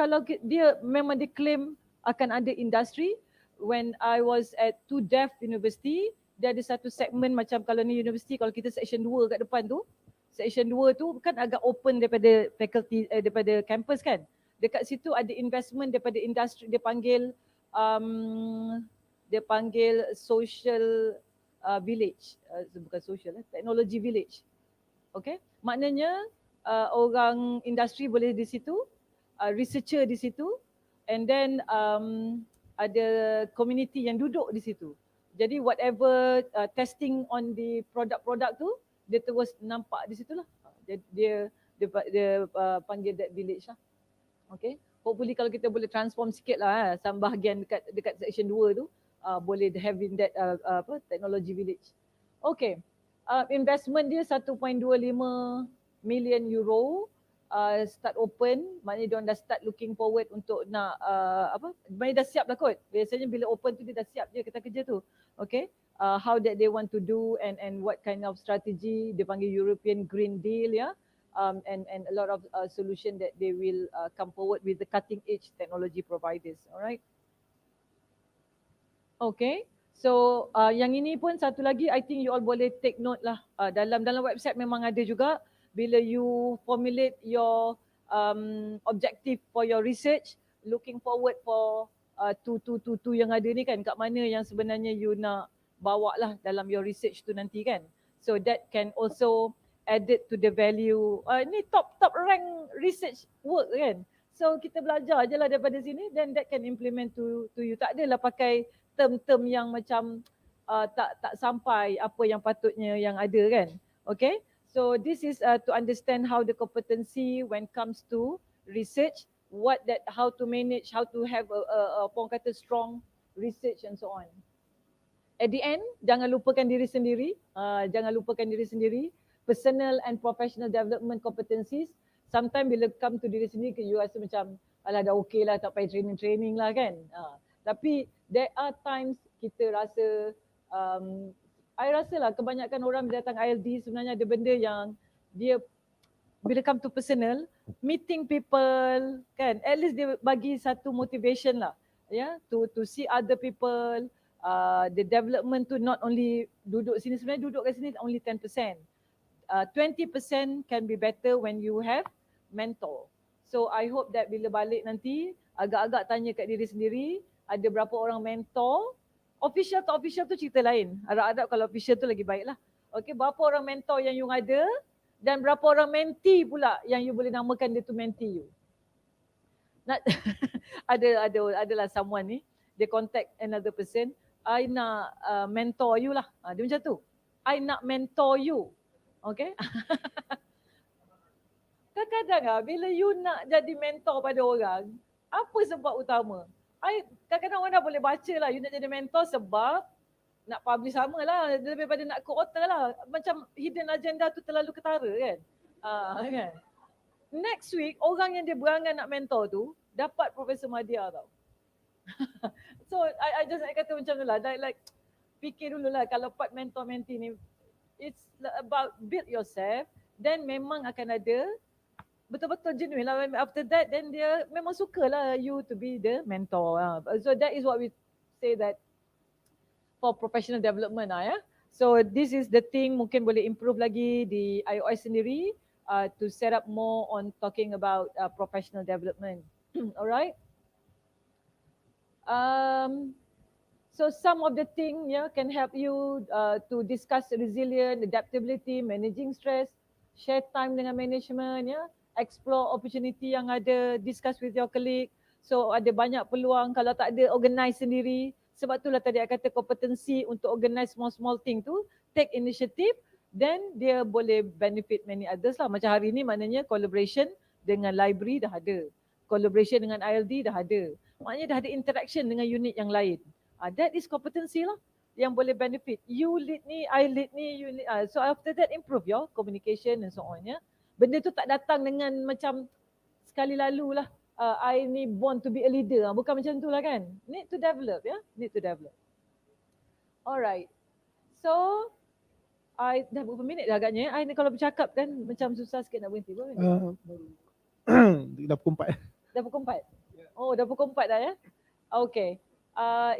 diklaim akan ada industri. When I was at Tudef University, dia ada satu segmen macam kalau ni universiti, kalau kita section 2 kat depan tu, section 2 tu kan agak open daripada faculty, daripada campus kan. Dekat situ ada investment daripada industri, dia panggil social village, bukan social, technology village. Okay, maknanya orang industri boleh di situ, researcher di situ, and then ada community yang duduk di situ. Jadi whatever testing on the produk-produk tu, dia terus nampak di situ lah. Dia panggil that village lah. Okay, hopefully kalau kita boleh transform sikit lah sama bahagian dekat section 2 tu, boleh having that technology village. Okay, investment dia 1.25 million euro, start open, maknanya dia orang dah start looking forward untuk nak maknanya dah siap dah kot. Biasanya bila open tu dia dah siap je kerja tu. Okay, how that they want to do and what kind of strategy, dia panggil European Green Deal ya. And a lot of solution that they will come forward with the cutting edge technology providers. Alright. Okay. So yang ini pun satu lagi, I think you all boleh take note lah. Dalam website memang ada juga. Bila you formulate your objective for your research, looking forward for tu yang ada ni kan, kat mana yang sebenarnya you nak bawa lah dalam your research tu nanti kan. So that can also added to the value. Ni top rank research work kan. So kita belajar je lah daripada sini, then that can implement to you. Tak adalah pakai term-term yang macam tak sampai apa yang patutnya yang ada kan. Okay, so this is to understand how the competency when comes to research, how to manage, how to have a orang kata strong research and so on. At the end, jangan lupakan diri sendiri. Personal and professional development competencies. Sometimes bila come to diri sendiri, you rasa macam alah dah okay lah, tak payah training lah kan. Tapi there are times kita rasa, I rasa lah kebanyakan orang bila datang ILD sebenarnya ada benda yang dia bila come to personal, meeting people kan, at least dia bagi satu motivation lah, to see other people. The development tu not only duduk sini, sebenarnya duduk kat sini only 10%. 20% can be better when you have mentor. So I hope that bila balik nanti agak-agak tanya kat diri sendiri, ada berapa orang mentor. Official tak official tu cerita lain. Harap-harap kalau official tu lagi baik lah. Okay, berapa orang mentor yang you ada dan berapa orang mentee pula yang you boleh namakan dia tu mentee you. Adalah someone ni, dia contact another person, I nak mentor you lah. Dia macam tu. I nak mentor you. Okay. Kadang-kadang bila you nak jadi mentor pada orang, apa sebab utama? Kadang-kadang orang dah boleh baca lah, you nak jadi mentor sebab nak publish sama lah, lebih pada nak co-author lah. Macam hidden agenda tu terlalu ketara kan. Kan? Next week, orang yang dia berangan nak mentor tu, dapat Profesor Madya tau. So, I just nak kata macam tu lah. Like, fikir dulu lah kalau part mentor-mentee ni, it's about build yourself, then memang akan ada betul-betul genuine lah. After that, then dia memang sukalah you to be the mentor. So that is what we say that for professional development lah. So this is the thing mungkin boleh improve lagi di IOS sendiri to set up more on talking about professional development. Alright. So some of the thing can help you to discuss resilience, adaptability, managing stress, share time dengan management, explore opportunity yang ada, discuss with your colleague. So ada banyak peluang kalau tak ada organize sendiri. Sebab itulah tadi I kata competency untuk organize small thing tu, take initiative, then dia boleh benefit many others lah. Macam hari ni maknanya collaboration dengan library dah ada. Collaboration dengan ILD dah ada. Maknanya dah ada interaction dengan unit yang lain. That is competency lah yang boleh benefit. You lead ni, I lead ni, you lead. So after that improve your communication and so on. Benda tu tak datang dengan macam sekali lalu lah. I ni born to be a leader. Bukan macam tu lah kan. Need to develop Need to develop. Alright. So, I dah berapa minit dah agaknya. I ni kalau bercakap kan macam susah sikit nak berhenti. Dah pukul 4. Dah pukul 4? Oh, dah pukul 4 dah ya? Okay.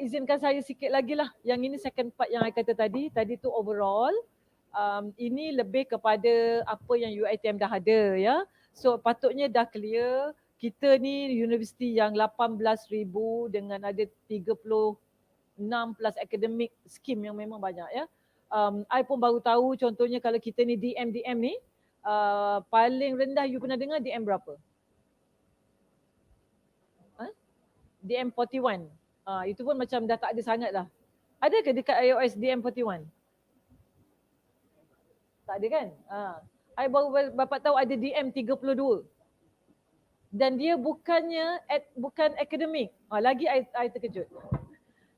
Izinkan saya sikit lagi lah. Yang ini second part yang I kata tadi. Tadi tu overall. Ini lebih kepada apa yang UiTM dah ada ya. So patutnya dah clear. Kita ni universiti yang 18,000 dengan ada 36 plus academic scheme yang memang banyak ya. I pun baru tahu contohnya kalau kita ni DM ni paling rendah you pernah dengar DM berapa? DM 41. Itu pun macam dah tak ada sangat lah. Ada ke dekat iOS DM 41? Tak ada kan? I baru dapat tahu ada DM 32. Dan dia bukan akademik. Lagi I terkejut.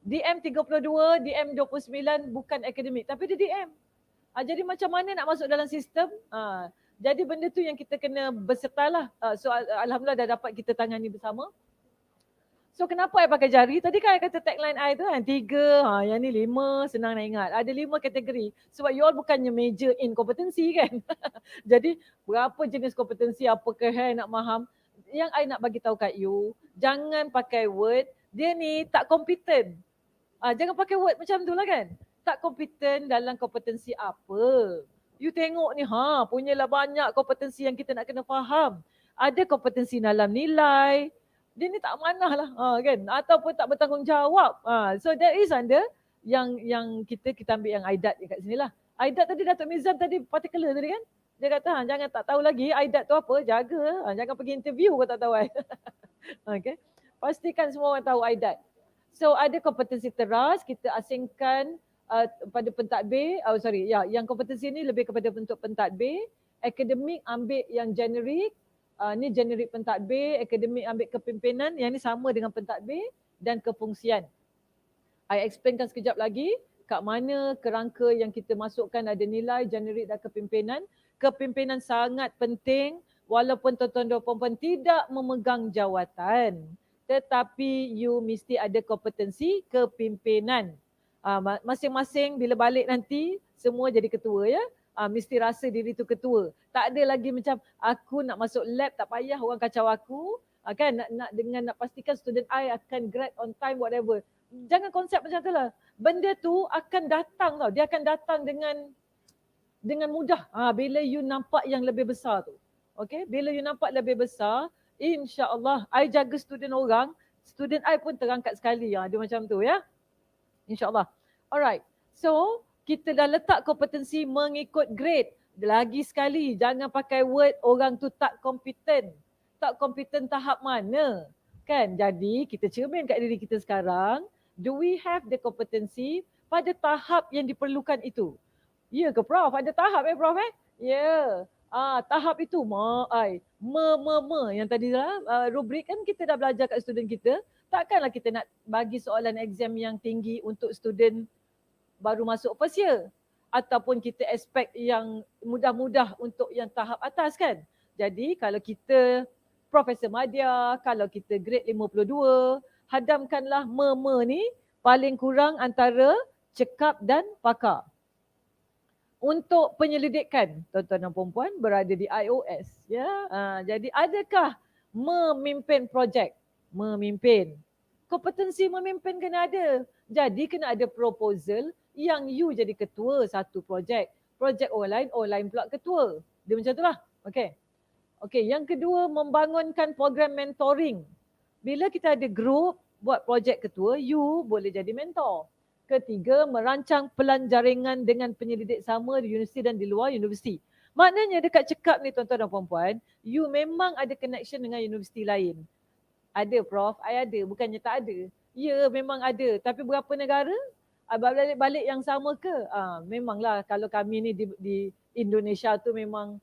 DM 32, DM 29 bukan akademik. Tapi dia DM. Jadi macam mana nak masuk dalam sistem? Jadi benda tu yang kita kena bersertalah. So Alhamdulillah dah dapat kita tangani bersama. So kenapa I pakai jari? Tadi kan I kata tagline I tu kan 3, yang ni 5, senang nak ingat. Ada 5 kategori. Sebab you all bukannya major in competency kan. Jadi berapa jenis kompetensi, apakah I nak faham. Yang I nak bagi tahu kat you, jangan pakai word, dia ni tak kompeten. Jangan pakai word macam tu lah kan. Tak kompeten dalam kompetensi apa. You tengok ni, punyalah banyak kompetensi yang kita nak kena faham. Ada kompetensi dalam nilai, Dia ni tak amanah lah, kan? Ataupun tak bertanggungjawab. So there is under yang kita ambil yang aidat dekat sini lah. Aidat tadi Datuk Mizan tadi particular tadi kan? Dia kata jangan tak tahu lagi aidat tu apa, jaga. Jangan pergi interview kau tak tahu. Okay. Pastikan semua orang tahu aidat. So ada kompetensi teras, kita asingkan pada pentadbir, yang kompetensi ni lebih kepada bentuk pentadbir. Akademik ambil yang generik, ni generik pentadbir, akademik ambil kepimpinan, yang ni sama dengan pentadbir dan kefungsian. I explainkan sekejap lagi kat mana kerangka yang kita masukkan ada nilai, generik dan kepimpinan. Kepimpinan sangat penting walaupun tuan-tuan dan puan-puan tidak memegang jawatan, tetapi you mesti ada kompetensi kepimpinan. Masing-masing bila balik nanti semua jadi ketua ya. Mesti rasa diri tu ketua. Tak ada lagi macam aku nak masuk lab tak payah orang kacau aku. Kan nak pastikan student I akan grad on time whatever. Jangan konsep macam tu lah. Benda tu akan datang tau. Dia akan datang dengan mudah. Bila you nampak yang lebih besar tu. Okay, bila you nampak lebih besar, insya-Allah I jaga student orang, student I pun terangkat sekali. Dia macam tu ya. InsyaAllah. Alright. So, kita dah letak kompetensi mengikut grade. Lagi sekali, jangan pakai word orang tu tak kompeten. Tak kompeten tahap mana? Kan? Jadi, kita cermin kat diri kita sekarang. Do we have the competency pada tahap yang diperlukan itu? Ya ke Prof? Ada tahap Prof Ya. Tahap itu yang tadi lah rubrik kan kita dah belajar kat student kita. Takkanlah kita nak bagi soalan exam yang tinggi untuk student baru masuk first year. Ataupun kita expect yang mudah-mudah untuk yang tahap atas kan. Jadi kalau kita Profesor Madya, kalau kita grade 52, hadamkanlah ni paling kurang antara cekap dan pakar. Untuk penyelidikan, tuan-tuan dan puan-puan berada di IOS. Ya, jadi adakah memimpin projek? Memimpin. Kompetensi memimpin kena ada. Jadi kena ada proposal yang you jadi ketua satu projek. Projek orang lain pula ketua. Dia macam itulah. Okey, yang kedua membangunkan program mentoring. Bila kita ada group buat projek ketua, you boleh jadi mentor. Ketiga, merancang pelan jaringan dengan penyelidik sama di universiti dan di luar universiti. Maknanya dekat cekap ni tuan-tuan dan puan-puan, you memang ada connection dengan universiti lain. Ada Prof, I ada, bukannya tak ada. Ya, memang ada. Tapi berapa negara? Balik yang sama ke? Memanglah kalau kami ni di Indonesia tu memang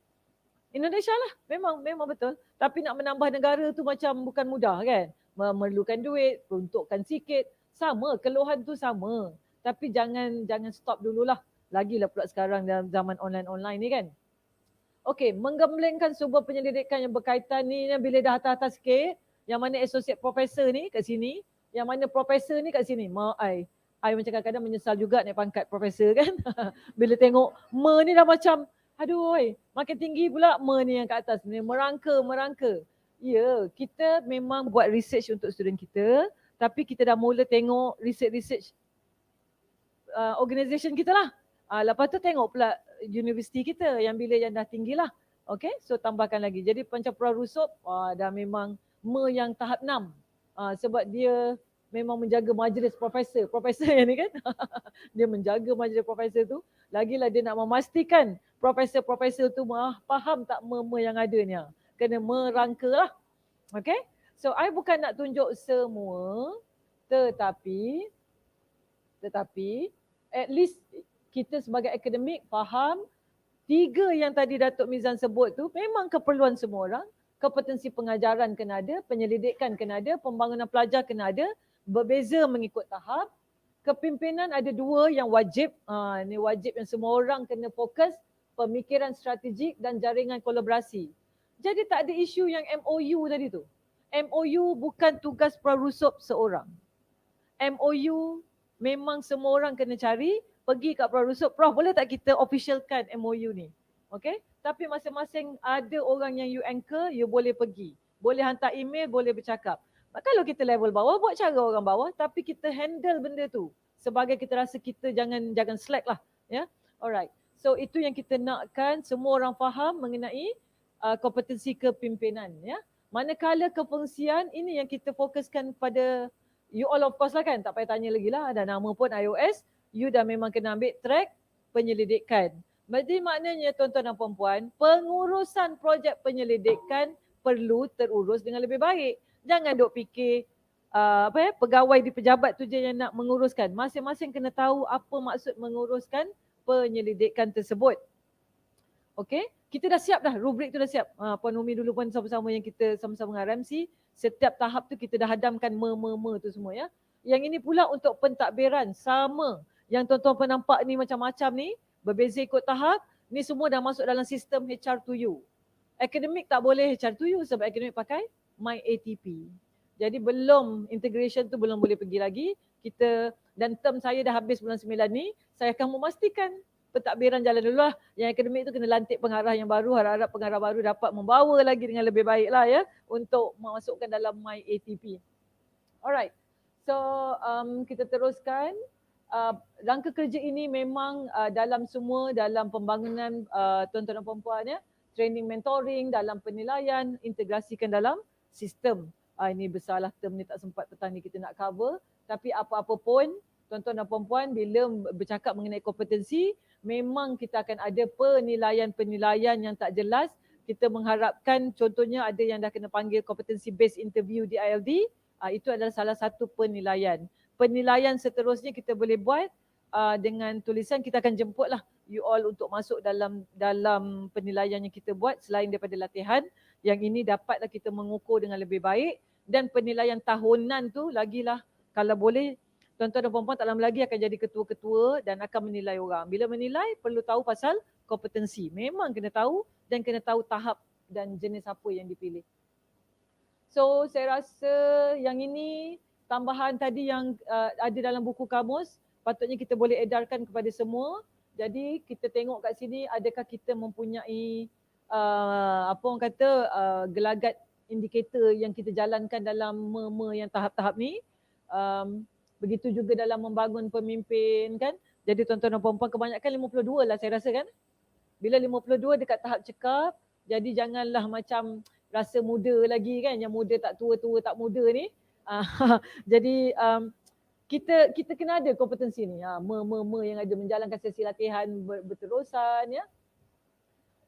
Indonesia lah, memang betul. Tapi nak menambah negara tu macam bukan mudah kan? Memerlukan duit, peruntukkan sikit. Sama, keluhan tu sama. Tapi jangan stop dululah. Lagilah pula sekarang dalam zaman online ni kan. Okey, menggemblengkan sebuah penyelidikan yang berkaitan ni bila dah atas-atas sikit, yang mana associate professor ni kat sini, yang mana professor ni kat sini. I macam kadang-kadang menyesal juga naik pangkat professor kan. Bila tengok ni dah macam, aduh makin tinggi pula ni yang kat atas ni, merangka. Ya, kita memang buat research untuk student kita. Tapi kita dah mula tengok research organisation kita lah. Lepas tu tengok pula universiti kita yang bila yang dah tinggi lah. Okay, so tambahkan lagi. Jadi Panca Prarusup dah memang yang tahap 6. Sebab dia memang menjaga majlis profesor yang ni kan. Dia menjaga majlis profesor tu. Lagilah dia nak memastikan profesor tu faham tak yang ada ni. Kena merangka lah. Okay. So, I bukan nak tunjuk semua, tetapi at least kita sebagai akademik faham 3 yang tadi Datuk Mizan sebut tu memang keperluan semua orang. Kompetensi pengajaran kena ada, penyelidikan kena ada, pembangunan pelajar kena ada, berbeza mengikut tahap. Kepimpinan ada 2 yang wajib, ni wajib yang semua orang kena fokus, pemikiran strategik dan jaringan kolaborasi. Jadi tak ada isu yang MOU tadi tu. MOU bukan tugas prarusup seorang. MOU memang semua orang kena cari, pergi kat prarusup, Prof boleh tak kita officialkan MOU ni? Okay? Tapi masing-masing ada orang yang you anchor, you boleh pergi. Boleh hantar email, boleh bercakap. Kalau kita level bawah, buat cara orang bawah, tapi kita handle benda tu. Sebagai kita rasa kita jangan slack lah. Ya? Alright. So itu yang kita nakkan semua orang faham mengenai kompetensi kepimpinan. Ya? Manakala kefungsian ini yang kita fokuskan pada you all of course lah kan, tak payah tanya lagi lah, ada nama pun iOS, you dah memang kena ambil track penyelidikan. Jadi maknanya tuan-tuan dan puan-puan, pengurusan projek penyelidikan perlu terurus dengan lebih baik. Jangan duk fikir pegawai di pejabat tu je yang nak menguruskan. Masing-masing kena tahu apa maksud menguruskan penyelidikan tersebut. Okey, kita dah siap dah, rubrik tu dah siap. Puan Umi dulu pun sama-sama yang kita sama-sama dengan RMC, setiap tahap tu kita dah hadamkan tu semua ya. Yang ini pula untuk pentadbiran sama. Yang tuan-tuan pun nampak ni macam-macam ni, berbeza ikut tahap, ni semua dah masuk dalam sistem HR to you. Akademik tak boleh HR to you sebab akademik pakai MyATP. Jadi belum integration tu belum boleh pergi lagi. Kita dan term saya dah habis bulan 9 ni, saya akan memastikan pentadbiran jalan dulu lah. Yang akademik tu kena lantik pengarah yang baru, harap-harap pengarah baru dapat membawa lagi dengan lebih baik lah ya untuk memasukkan dalam MyATP. Alright, so kita teruskan. Rangka kerja ini memang dalam semua, dalam pembangunan tuan-tuan dan puan-puan ya, training mentoring, dalam penilaian, integrasikan dalam sistem. Ini besarlah term ni, tak sempat petang ni kita nak cover. Tapi apa-apa pun, tuan-tuan dan puan-puan, bila bercakap mengenai kompetensi, memang kita akan ada penilaian-penilaian yang tak jelas. Kita mengharapkan contohnya ada yang dah kena panggil competency based interview di ILD, itu adalah salah satu penilaian. Penilaian seterusnya kita boleh buat dengan tulisan, kita akan jemputlah you all untuk masuk dalam penilaian yang kita buat selain daripada latihan. Yang ini dapatlah kita mengukur dengan lebih baik, dan penilaian tahunan tu lagilah kalau boleh tuan-tuan dan puan-puan tak lama lagi akan jadi ketua-ketua dan akan menilai orang. Bila menilai perlu tahu pasal kompetensi. Memang kena tahu dan kena tahu tahap dan jenis apa yang dipilih. So saya rasa yang ini tambahan tadi yang ada dalam buku kamus, patutnya kita boleh edarkan kepada semua. Jadi kita tengok kat sini adakah kita mempunyai apa orang kata gelagat indikator yang kita jalankan dalam yang tahap-tahap ni. Begitu juga dalam membangun pemimpin kan. Jadi tuan-tuan dan puan-puan kebanyakan 52 lah saya rasa kan. Bila 52 dekat tahap cekap, jadi janganlah macam rasa muda lagi kan, yang muda tak tua, tua tak muda ni. Jadi kita kena ada kompetensi ni. Yang ada menjalankan sesi latihan berterusan ya.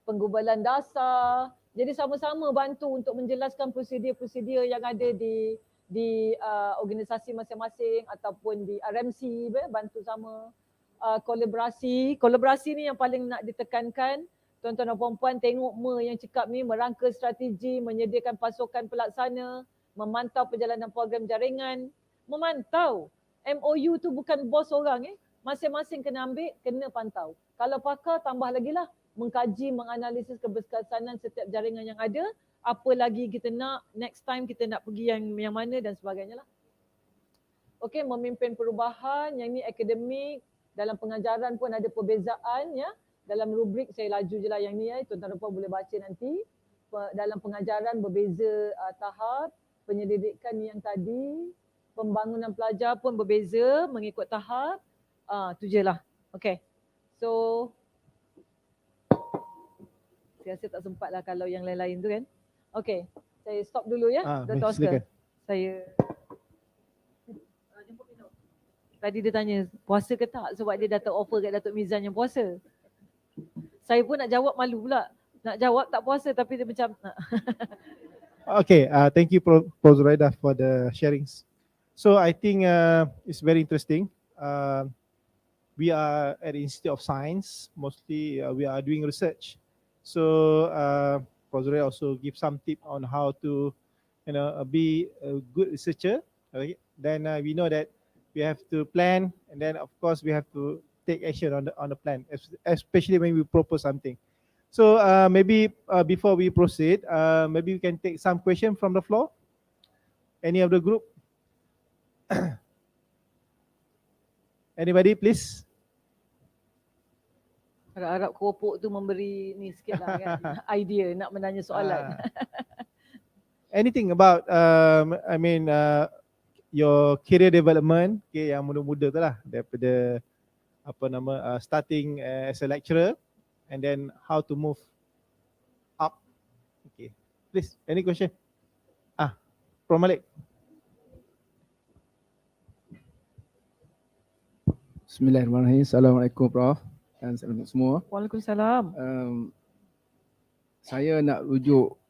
Penggubalan dasar. Jadi sama-sama bantu untuk menjelaskan prosedur-prosedur yang ada di organisasi masing-masing ataupun di RMC, bantu sama. Kolaborasi ni yang paling nak ditekankan. Tuan-tuan dan puan-puan tengok yang cakap ni, merangka strategi, menyediakan pasokan pelaksana, memantau perjalanan program jaringan, memantau. MOU tu bukan bos orang masing-masing kena ambil, kena pantau. Kalau pakar tambah lagi lah, mengkaji, menganalisis keberkesanan setiap jaringan yang ada, apa lagi kita nak, next time kita nak pergi yang mana dan sebagainya lah. Okey, memimpin perubahan, yang ni akademik, dalam pengajaran pun ada perbezaan ya. Dalam rubrik saya laju je lah yang ni tuan-tuan dan puan boleh baca nanti. Dalam pengajaran berbeza tahap, penyelidikan yang tadi, pembangunan pelajar pun berbeza mengikut tahap. Tu je lah. Okay. So, saya rasa tak sempat lah kalau yang lain-lain tu kan. Okay. Saya stop dulu ya. Dr. Oscar. Saya jemput minum. Tadi dia tanya puasa ke tak sebab dia dah ter-offer kat Datuk Mizan yang puasa. Saya pun nak jawab malu pula. Nak jawab tak puasa tapi dia macam Okay, thank you Prof. Zuraida for the sharings. So I think it's very interesting. We are at the Institute of Science, mostly we are doing research. So Prof. Zuraida also give some tip on how to be a good researcher. Okay? Then we know that we have to plan, and then of course we have to take action on the plan, especially when we propose something. So maybe before we proceed, maybe we can take some question from the floor. Any of the group? Anybody, please? harap-harap keropok tu memberi ni sikit lah kan, idea nak menanya soalan. Anything about, your career development, okay, yang muda-muda tu lah, daripada starting as a lecturer and then how to move up. Okay, please, any question? Prof Malik. Bismillahirrahmanirrahim. Assalamualaikum Prof dan assalamualaikum semua. Waalaikumsalam. Saya nak rujuk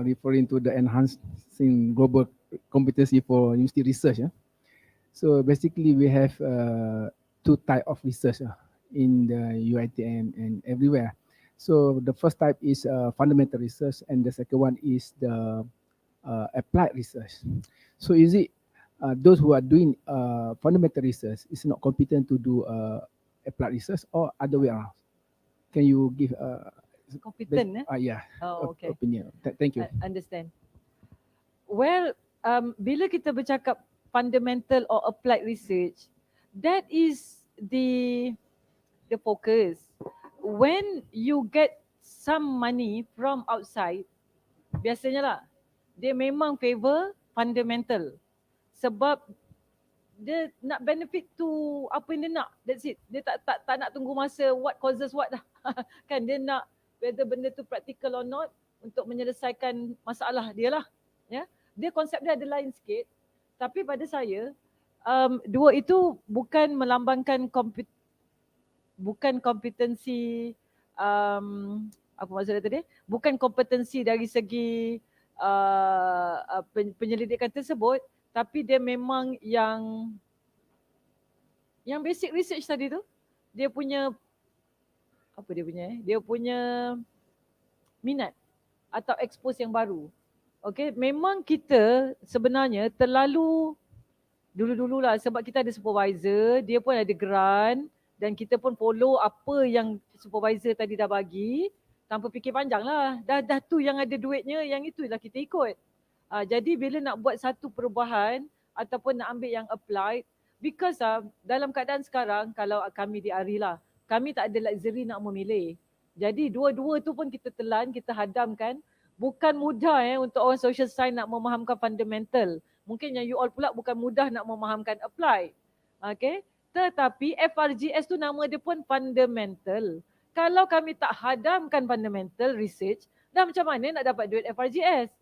referring to the enhancing global competency for university research. So basically we have two type of research in the UiTM and everywhere. So the first type is fundamental research and the second one is the applied research. So is it those who are doing fundamental research is not competent to do applied research or other way around? Can you give Competent, yeah, Oh, okay. opinion? Thank you. I understand. Well, bila kita bercakap fundamental or applied research, that is the focus. When you get some money from outside, biasanya lah, dia memang favor fundamental. Sebab dia nak benefit to apa yang dia nak. That's it. Dia tak nak tunggu masa what causes what dah. Kan dia nak whether benda tu practical or not untuk menyelesaikan masalah dia lah. Ya. Dia konsep dia ada lain sikit. Tapi pada saya, dua itu bukan melambangkan bukan kompetensi, apa maksudnya tadi? Bukan kompetensi dari segi penyelidikan tersebut, tapi dia memang yang basic research tadi tu, dia punya apa dia punya dia punya minat atau expose yang baru. Okay, memang kita sebenarnya terlalu dulu-dululah sebab kita ada supervisor, dia pun ada grant dan kita pun follow apa yang supervisor tadi dah bagi tanpa fikir panjang lah. Dah tu yang ada duitnya, yang itulah kita ikut. Jadi bila nak buat satu perubahan ataupun nak ambil yang applied, because dalam keadaan sekarang, kalau kami di ARI lah, kami tak ada luxury nak memilih. Jadi dua-dua tu pun kita telan, kita hadamkan. Bukan mudah untuk orang social science nak memahamkan fundamental. Mungkin yang you all pula bukan mudah nak memahamkan applied. Okay? Tetapi FRGS tu nama dia pun fundamental. Kalau kami tak hadamkan fundamental research, dah macam mana nak dapat duit FRGS?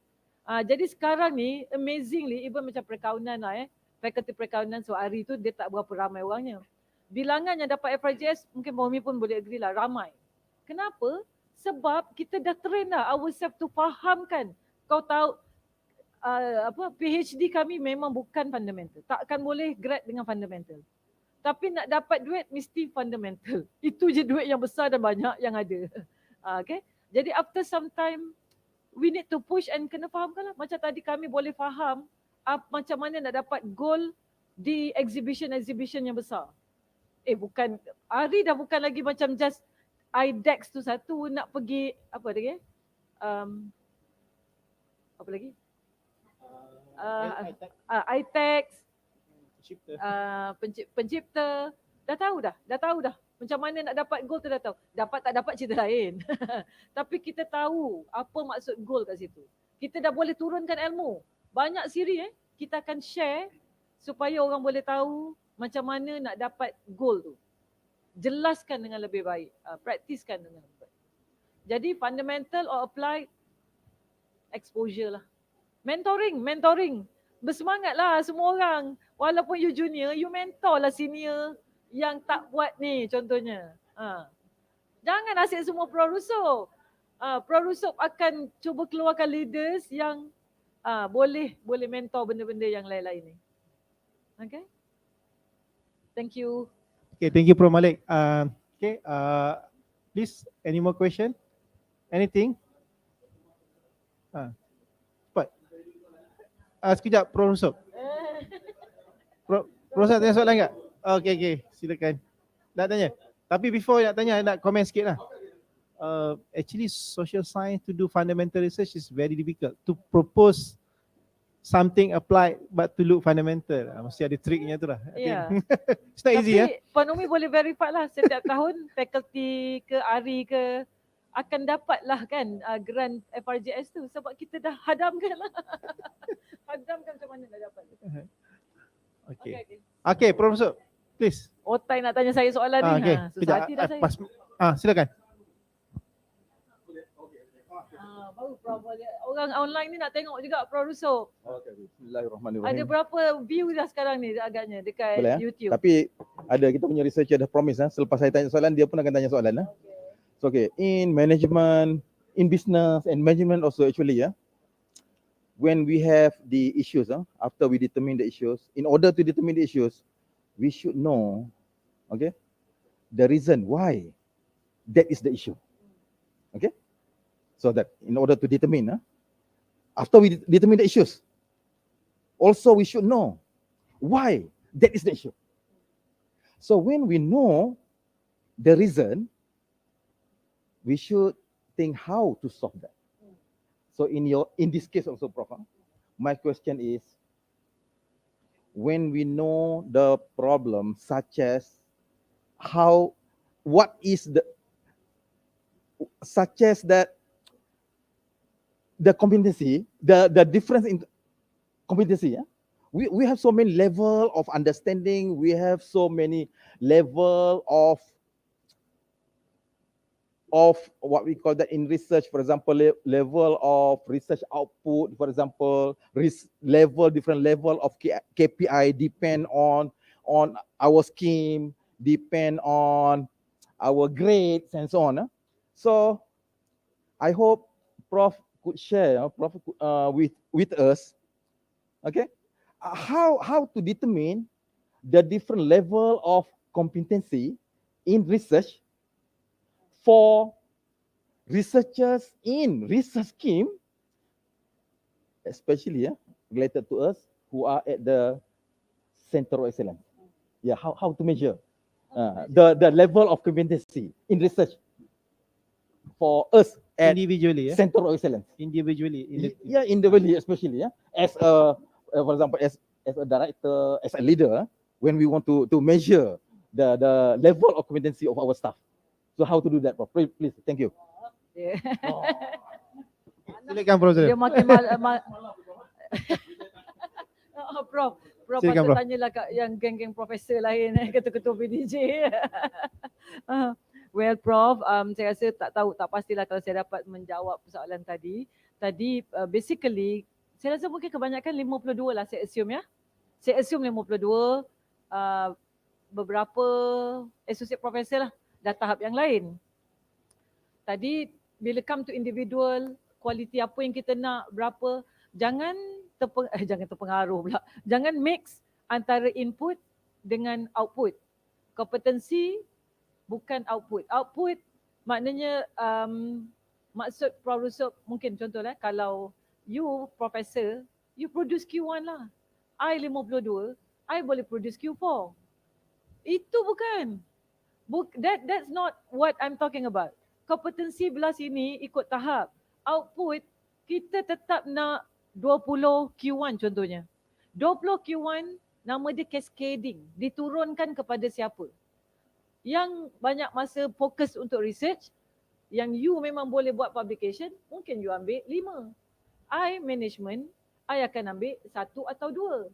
Jadi sekarang ni amazingly, even macam perkaunan lah fakulti perkaunan Suari tu dia tak berapa ramai orangnya. Bilangan yang dapat FRGS mungkin Bomi pun boleh agree lah, ramai. Kenapa? Sebab kita dah train lah ourselves to fahamkan. Kau tahu PhD kami memang bukan fundamental. Takkan boleh grad dengan fundamental. Tapi nak dapat duit mesti fundamental. Itu je duit yang besar dan banyak yang ada. Okay? Jadi after some time, we need to push and kena fahamkan lah. Macam tadi kami boleh faham macam mana nak dapat goal di exhibition yang besar. Bukan, hari dah bukan lagi macam just IDEX tu satu, nak pergi apa lagi? Apa lagi? ITEX, pencipta. Dah tahu dah. Macam mana nak dapat goal tu dah tahu. Dapat tak dapat cerita lain. Tapi kita tahu apa maksud goal kat situ. Kita dah boleh turunkan ilmu. Banyak siri kita akan share supaya orang boleh tahu macam mana nak dapat goal tu. Jelaskan dengan lebih baik, praktiskan dengan lebih baik. Jadi fundamental or applied, exposure lah. Mentoring. Bersemangatlah semua orang. Walaupun you junior, you mentor lah senior yang tak buat ni contohnya. Jangan asyik semua pro-rusuh. Pro-rusuh akan cuba keluarkan leaders yang boleh mentor benda-benda yang lain-lain ni. Okay? Thank you. Okay, thank you Prof Malik. Okay, please, any more question? Anything? Cepat. Sekejap, Prof Rusop. Prof Rusop tanya soalan tak? Okay, silakan. Nak tanya? Tapi before nak tanya, nak komen sikit lah. Actually, social science to do fundamental research is very difficult. To propose something applied but to look fundamental. Mesti ada triknya tu lah. Yeah. It's not easy. Tapi Puan Umi boleh verify lah setiap tahun fakulti ke ARI ke akan dapat lah kan grant FRGS tu sebab kita dah hadamkan lah. Hadamkan macam mana nak dapat. Okay, Profesor, please. Otai nak tanya saya soalan ni. Susah hati dah saya. Silakan. Baru Prof boleh. Orang online ni nak tengok juga Prof Rusuk. Okay, bismillahirrahmanirrahim. Ada berapa view dah sekarang ni agaknya dekat Boleh, YouTube. Tapi ada kita punya researcher dah promise selepas saya tanya soalan dia pun akan tanya soalan So okay, in management, in business and management also actually when we have the issues after we determine the issues, in order to determine the issues, we should know the reason why that is the issue. Okay? So that in order to determine after we determine the issues, also we should know why that is the issue. So when we know the reason, we should think how to solve that. So in this case also, Prof, my question is, when we know the problem, such as the competency, the difference in competency, we have so many level of understanding, we have so many level of what we call that in research, for example, level of research output, for example, different level of KPI depend on our scheme, depend on our grades and so on. So I hope Prof could share with us, how to determine the different level of competency in research for researchers in research scheme, especially related to us who are at the center of excellence. How to measure the level of competency in research for us at Individually, center of excellence. Individually. Individually, especially as a, for example, as a director, as a leader, when we want to measure the level of competency of our staff. So how to do that, Prof? Please, thank you. Silakan, Prof. Dia makin Prof Silakan, patut Prof. tanyalah kat yang geng-geng profesor lain, ketua-ketua PDJ. Well, Prof, saya rasa tak pastilah kalau saya dapat menjawab soalan tadi. Tadi basically saya rasa mungkin kebanyakan 52 lah saya assume Saya assume 52, beberapa associate professor lah dah tahap yang lain. Tadi bila come to individual, kualiti apa yang kita nak, berapa, jangan terpengaruh pula. Jangan mix antara input dengan output. Kompetensi bukan output. Output maknanya maksud Prof Rusuk mungkin contohlah kalau you professor, you produce Q1 lah. I 52, I boleh produce Q4. Itu bukan. That's not what I'm talking about. Kompetensi belah sini ikut tahap. Output kita tetap nak 20 Q1 contohnya. 20 Q1 nama dia cascading. Diturunkan kepada siapa? Yang banyak masa fokus untuk research, yang you memang boleh buat publication, mungkin you ambil 5. I management, I akan ambil 1 atau 2.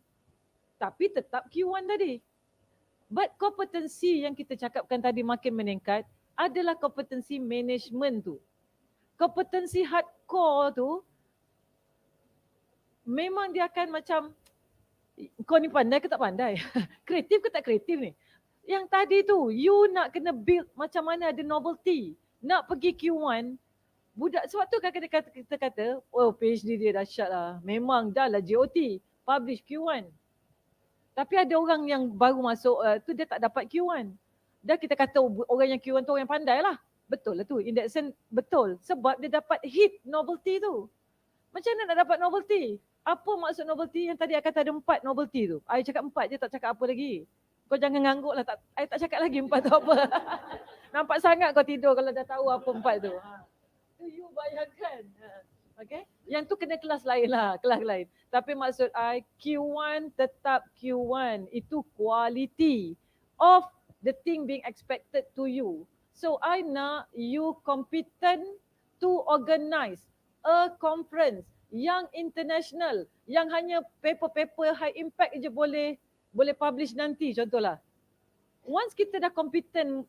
Tapi tetap Q1 tadi. But kompetensi yang kita cakapkan tadi makin meningkat adalah kompetensi management tu. Kompetensi hardcore tu memang dia akan macam kau ni pandai ke tak pandai? Kreatif ke tak kreatif ni? Yang tadi tu you nak kena build macam mana ada novelty. Nak pergi Q1 budak sebab tu kadang-kadang kita kata oh PhD dia dahsyat lah. Memang dah lah GOT publish Q1. Tapi ada orang yang baru masuk tu dia tak dapat Q1. Dah kita kata orang yang Q1 tu orang yang pandai lah. Betul lah tu. In that sense betul. Sebab dia dapat hit novelty tu. Macam mana nak dapat novelty? Apa maksud novelty? Yang tadi I kata ada 4 novelty tu. I cakap 4 je tak cakap apa lagi. Kau jangan ngangguk lah. I tak cakap lagi 4 tu apa. Nampak sangat kau tidur kalau dah tahu apa 4 tu. You bayangkan. Okay. Yang tu kena kelas lain lah. Kelas lain. Tapi maksud I Q1 tetap Q1. Itu quality of the thing being expected to you. So I nak you competent to organize a conference yang international, yang hanya paper-paper high impact je boleh publish nanti contohlah. Once kita dah competent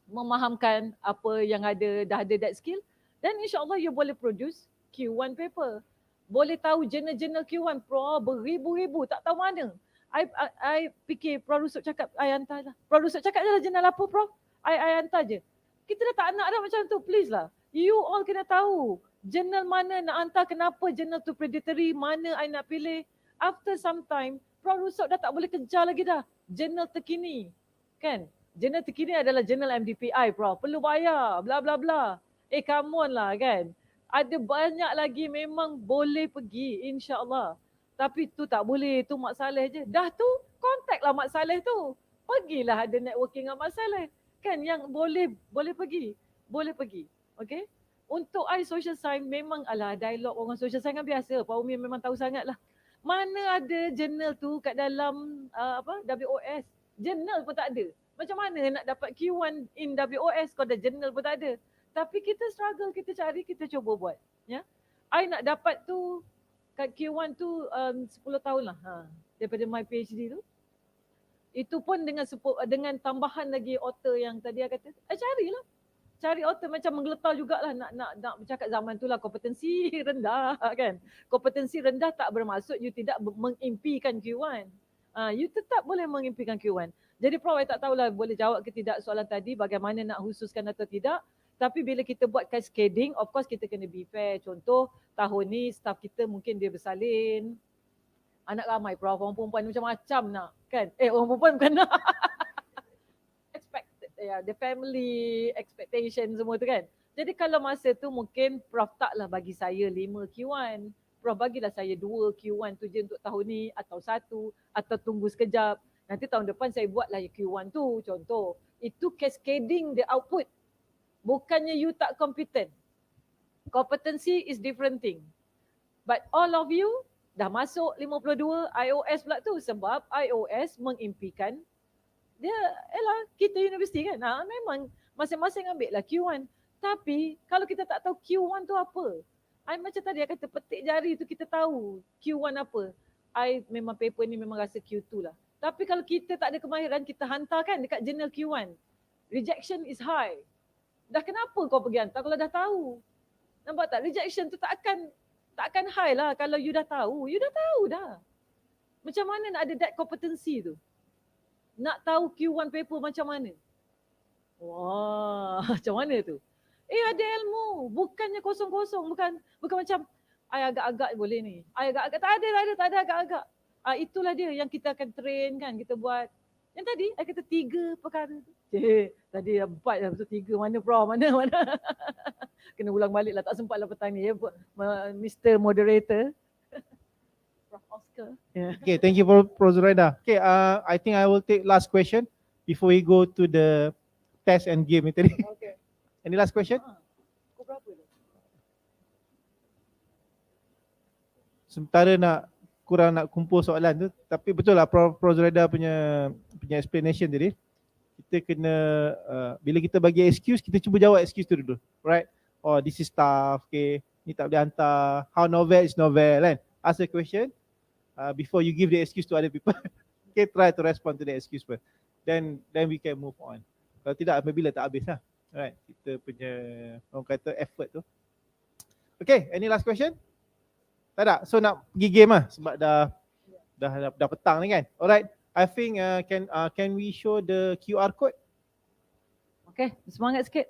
memahamkan apa yang dah ada that skill, dan insyaAllah you boleh produce Q1 paper. Boleh tahu jurnal-jurnal Q1 beribu-ribu, tak tahu mana. I fikir Prof Rusuk cakap, I hantar lah. Prof Rusuk cakap je lah jurnal apa Prof? I hantar je. Kita dah tak nak dah macam tu, please lah. You all kena tahu jurnal mana nak hantar, kenapa jurnal tu predatory, mana I nak pilih. After some time, Prof Rusuk dah tak boleh kejar lagi dah. Jurnal terkini, kan? Jurnal terkini adalah jurnal MDPI Prof. Perlu bayar, bla bla bla. Come on lah kan. Ada banyak lagi memang boleh pergi insya-Allah. Tapi tu tak boleh, tu Mak Saleh je. Dah tu, contact lah Mak Saleh tu. Pergilah ada networking dengan Mak Saleh. Kan yang boleh pergi. Boleh pergi. Okay. Untuk I social science memang dialog orang social science kan biasa. Pak Umi memang tahu sangat lah. Mana ada jurnal tu kat dalam WOS. Jurnal pun tak ada. Macam mana nak dapat Q1 in WOS kalau ada jurnal pun tak ada. Tapi kita struggle, kita cari, kita cuba buat. Ya, I nak dapat tu kat Q1 tu 10 tahun lah daripada my PhD tu. Itu pun dengan tambahan lagi author yang tadi I kata, carilah. Cari author macam menggeletar jugalah nak bercakap zaman tu lah kompetensi rendah kan. Kompetensi rendah tak bermaksud you tidak mengimpikan Q1. You tetap boleh mengimpikan Q1. Jadi Prof, I tak tahulah boleh jawab ke tidak soalan tadi bagaimana nak khususkan atau tidak. Tapi bila kita buat cascading, of course kita kena be fair. Contoh, tahun ni staff kita mungkin dia bersalin. Anak ramai Prof, orang perempuan macam-macam nak kan. Orang perempuan bukan nak. Expected, the family expectation semua tu kan. Jadi kalau masa tu mungkin Prof taklah bagi saya 5 Q1. Prof bagilah saya 2 Q1 tu je untuk tahun ni atau 1 atau tunggu sekejap. Nanti tahun depan saya buatlah Q1 tu contoh. Itu cascading the output. Bukannya you tak competent. Competency is different thing. But all of you dah masuk 52 IOS pula tu sebab IOS mengimpikan dia kita universiti kan. Memang masing-masing ambil lah Q1. Tapi kalau kita tak tahu Q1 tu apa. Macam tadi I kata petik jari tu kita tahu Q1 apa. Memang paper ni memang rasa Q2 lah. Tapi kalau kita tak ada kemahiran, kita hantarkan dekat jurnal Q1. Rejection is high. Dah kenapa kau pergi hantar kalau dah tahu? Nampak tak? Rejection tu tak akan high lah kalau you dah tahu. You dah tahu dah. Macam mana nak ada that competency tu? Nak tahu Q1 paper macam mana? Wah, macam mana tu? Ada ilmu. Bukannya kosong-kosong. Bukan macam, I agak-agak boleh ni. I agak-agak. Tak ada agak-agak. Itulah dia yang kita akan train kan. Kita buat. Yang tadi, I kata 3 perkara tu. Tadi 4 dah, betul 3. Mana Prof? Mana? Kena ulang balik lah. Tak sempat lah petang ni. Mr. Moderator. Prof Oscar. Okay, thank you Prof Zuraida. Okay, I think I will take last question before we go to the test and game tadi. Okay. Any last question? Kau berapa tu? Sementara kurang nak kumpul soalan tu, tapi betul lah Prof Zuraida punya explanation tadi. Kita kena bila kita bagi excuse, kita cuba jawab excuse tu dulu, right? Oh, this is tough, okay, ni tak boleh hantar, how novel is novel kan? Ask a question before you give the excuse to other people. Okay, try to respond to the excuse first, then we can move on. Kalau tidak, apabila tak habis lah, right? Kita punya orang kata effort tu. Okay, any last question? Tak ada, so nak pergi game lah sebab dah petang ni kan. Alright, I think can we show the QR code? Okay, semangat sikit.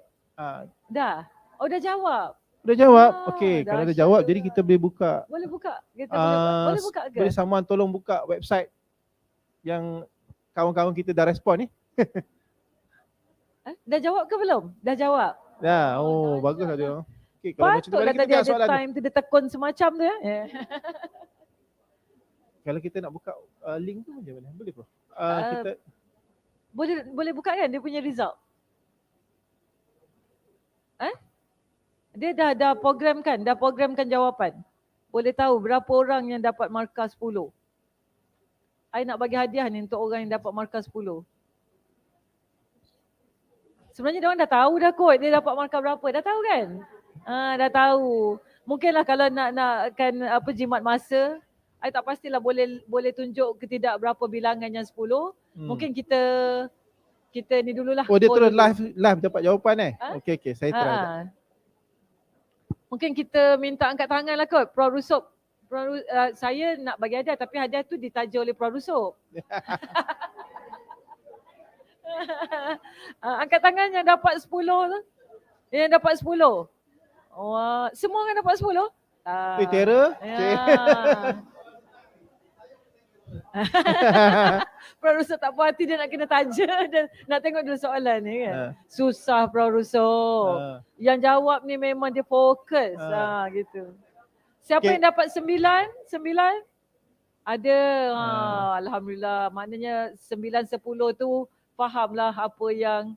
Dah. Oh, dah jawab. Dah jawab. Okay, kalau dah jawab jadi kita boleh buka. Boleh buka. Kita boleh buka ke? Boleh someone tolong buka website yang kawan-kawan kita dah respon ni. Dah jawab ke belum? Dah jawab. Dah. Oh, bagus lah dia. Okay, kalau macam tu Patutlah kita tadi ada soalan time tu dia tekun semacam tu ya. Kalau kita nak buka link tu macam mana? Boleh Prof? Kita boleh buka kan dia punya result? Dia dah programkan jawapan. Boleh tahu berapa orang yang dapat markah 10. I nak bagi hadiah ni untuk orang yang dapat markah 10. Sebenarnya dia orang dah tahu dah kot dia dapat markah berapa. Dah tahu kan? Dah tahu. Mungkinlah kalau nakkan jimat masa, I tak pastilah boleh tunjuk ke tidak berapa bilangan yang 10. Mungkin kita kita ni dululah. Oh, dia poll terus dulu. live dapat jawapan Ha? Okey, saya try. Mungkin kita minta angkat tangan lah kot, Prof Rusop. Saya nak bagi hadiah tapi hadiah tu ditaja oleh Prof Rusop. Angkat tangan yang dapat 10 tu. Yang dapat 10. Wah, semua orang dapat 10? Tera. Ya. Prof Rusop tak puas hati, dia nak kena taja dan nak tengok dulu soalan ni kan. Susah Prof Rusop. Yang jawab ni memang dia fokus. Gitu. Siapa yang dapat 9? Ada. Alhamdulillah. Maknanya 9, 10 tu fahamlah apa yang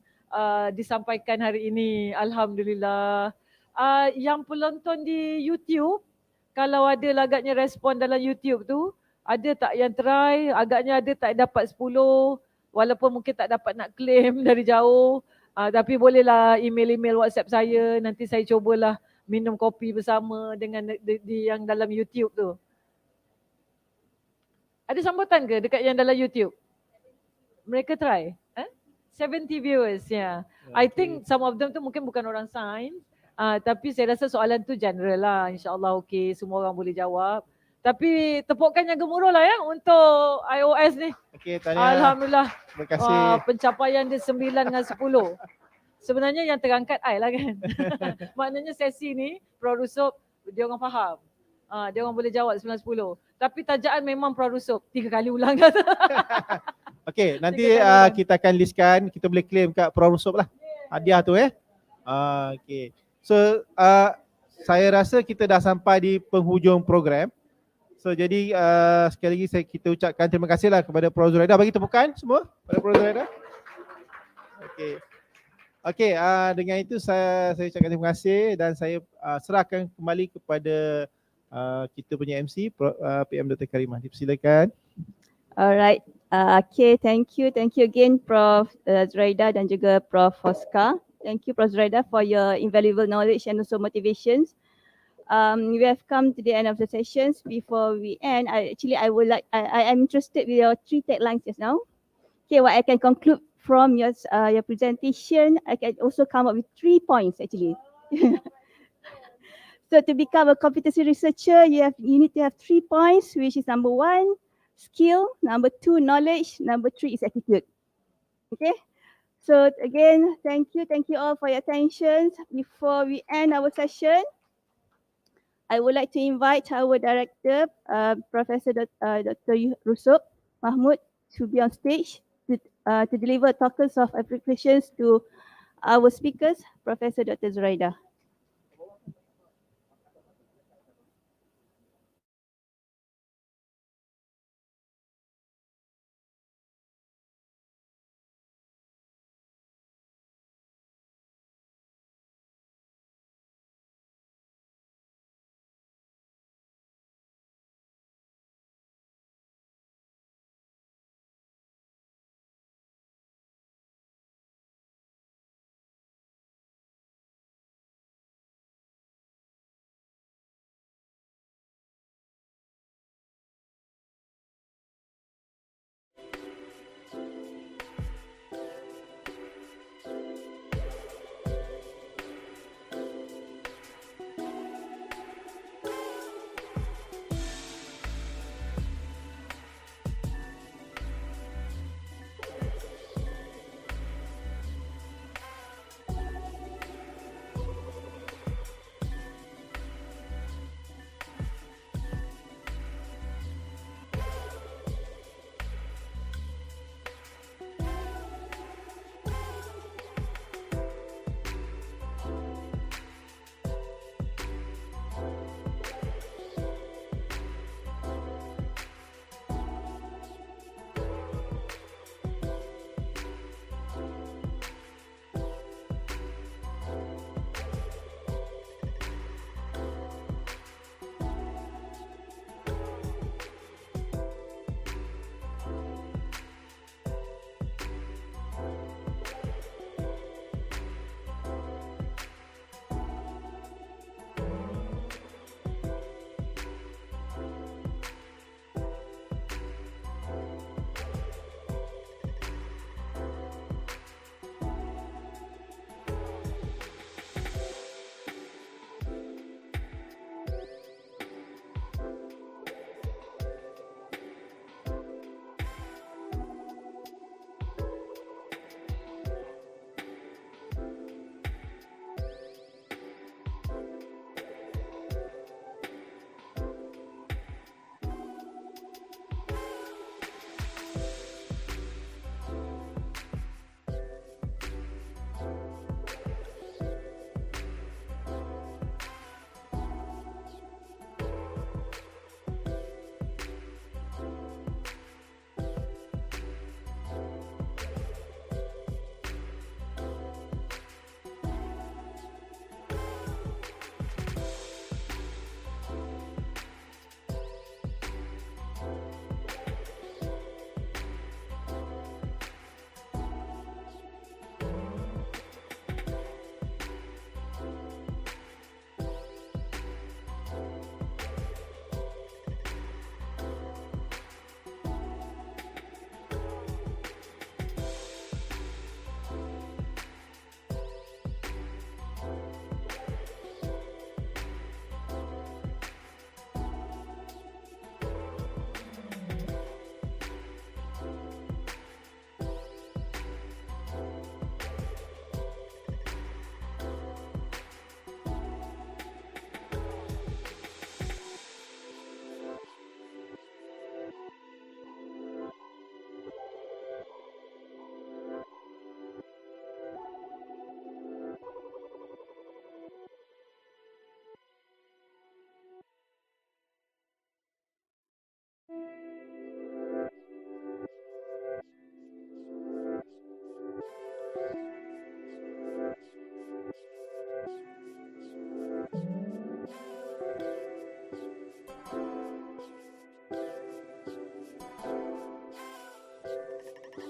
disampaikan hari ini. Alhamdulillah. Yang penonton di YouTube, kalau ada agaknya respon dalam YouTube tu, ada tak yang try? Agaknya ada tak yang dapat 10, walaupun mungkin tak dapat nak claim dari jauh. Tapi bolehlah email WhatsApp saya, nanti saya cubalah minum kopi bersama dengan di yang dalam YouTube tu. Ada sambutan ke dekat yang dalam YouTube? Mereka try? 70 viewers, ya. I think some of them tu mungkin bukan orang sains, tapi saya rasa soalan tu general lah. InsyaAllah okey, semua orang boleh jawab. Tapi tepukan yang gemuruh lah ya untuk IOS ni. Okey, tahniah. Alhamdulillah. Terima kasih. Pencapaian dia 9 dengan 10. Sebenarnya yang terangkat I lah kan. Maknanya sesi ni, Prof Rusop, dia orang faham. Dia orang boleh jawab 9-10. Tapi tajaan memang Prof Rusop 3 kali ulang kata. Okey, nanti kita akan listkan, kita boleh claim kat Prof Rusop lah. Hadiah tu okey. So saya rasa kita dah sampai di penghujung program. So jadi sekali lagi kita ucapkan terima kasih lah kepada Prof Zuraida. Bagi tepukan semua pada Prof Zuraida. Okey. Okey, dengan itu saya ucapkan terima kasih dan saya serahkan kembali kepada kita punya MC PM Dr. Karimah. Dipersilakan. Alright. Okay, thank you again Prof Zuraida dan juga Prof Hoska. Thank you Prof Zuraida for your invaluable knowledge and also motivations. We have come to the end of the sessions. Before we end, I am interested with your 3 taglines just now. Okay, what I can conclude from your presentation, I can also come up with 3 points actually. So to become a competency researcher, you need to have 3 points, which is number 1, skill, number 2, knowledge, number 3 is attitude. Okay. So again, thank you all for your attention. Before we end our session, I would like to invite our director, Professor Dr. Rusop Mahmud, to be on stage to deliver tokens of appreciations to our speakers, Professor Dr. Zuraida.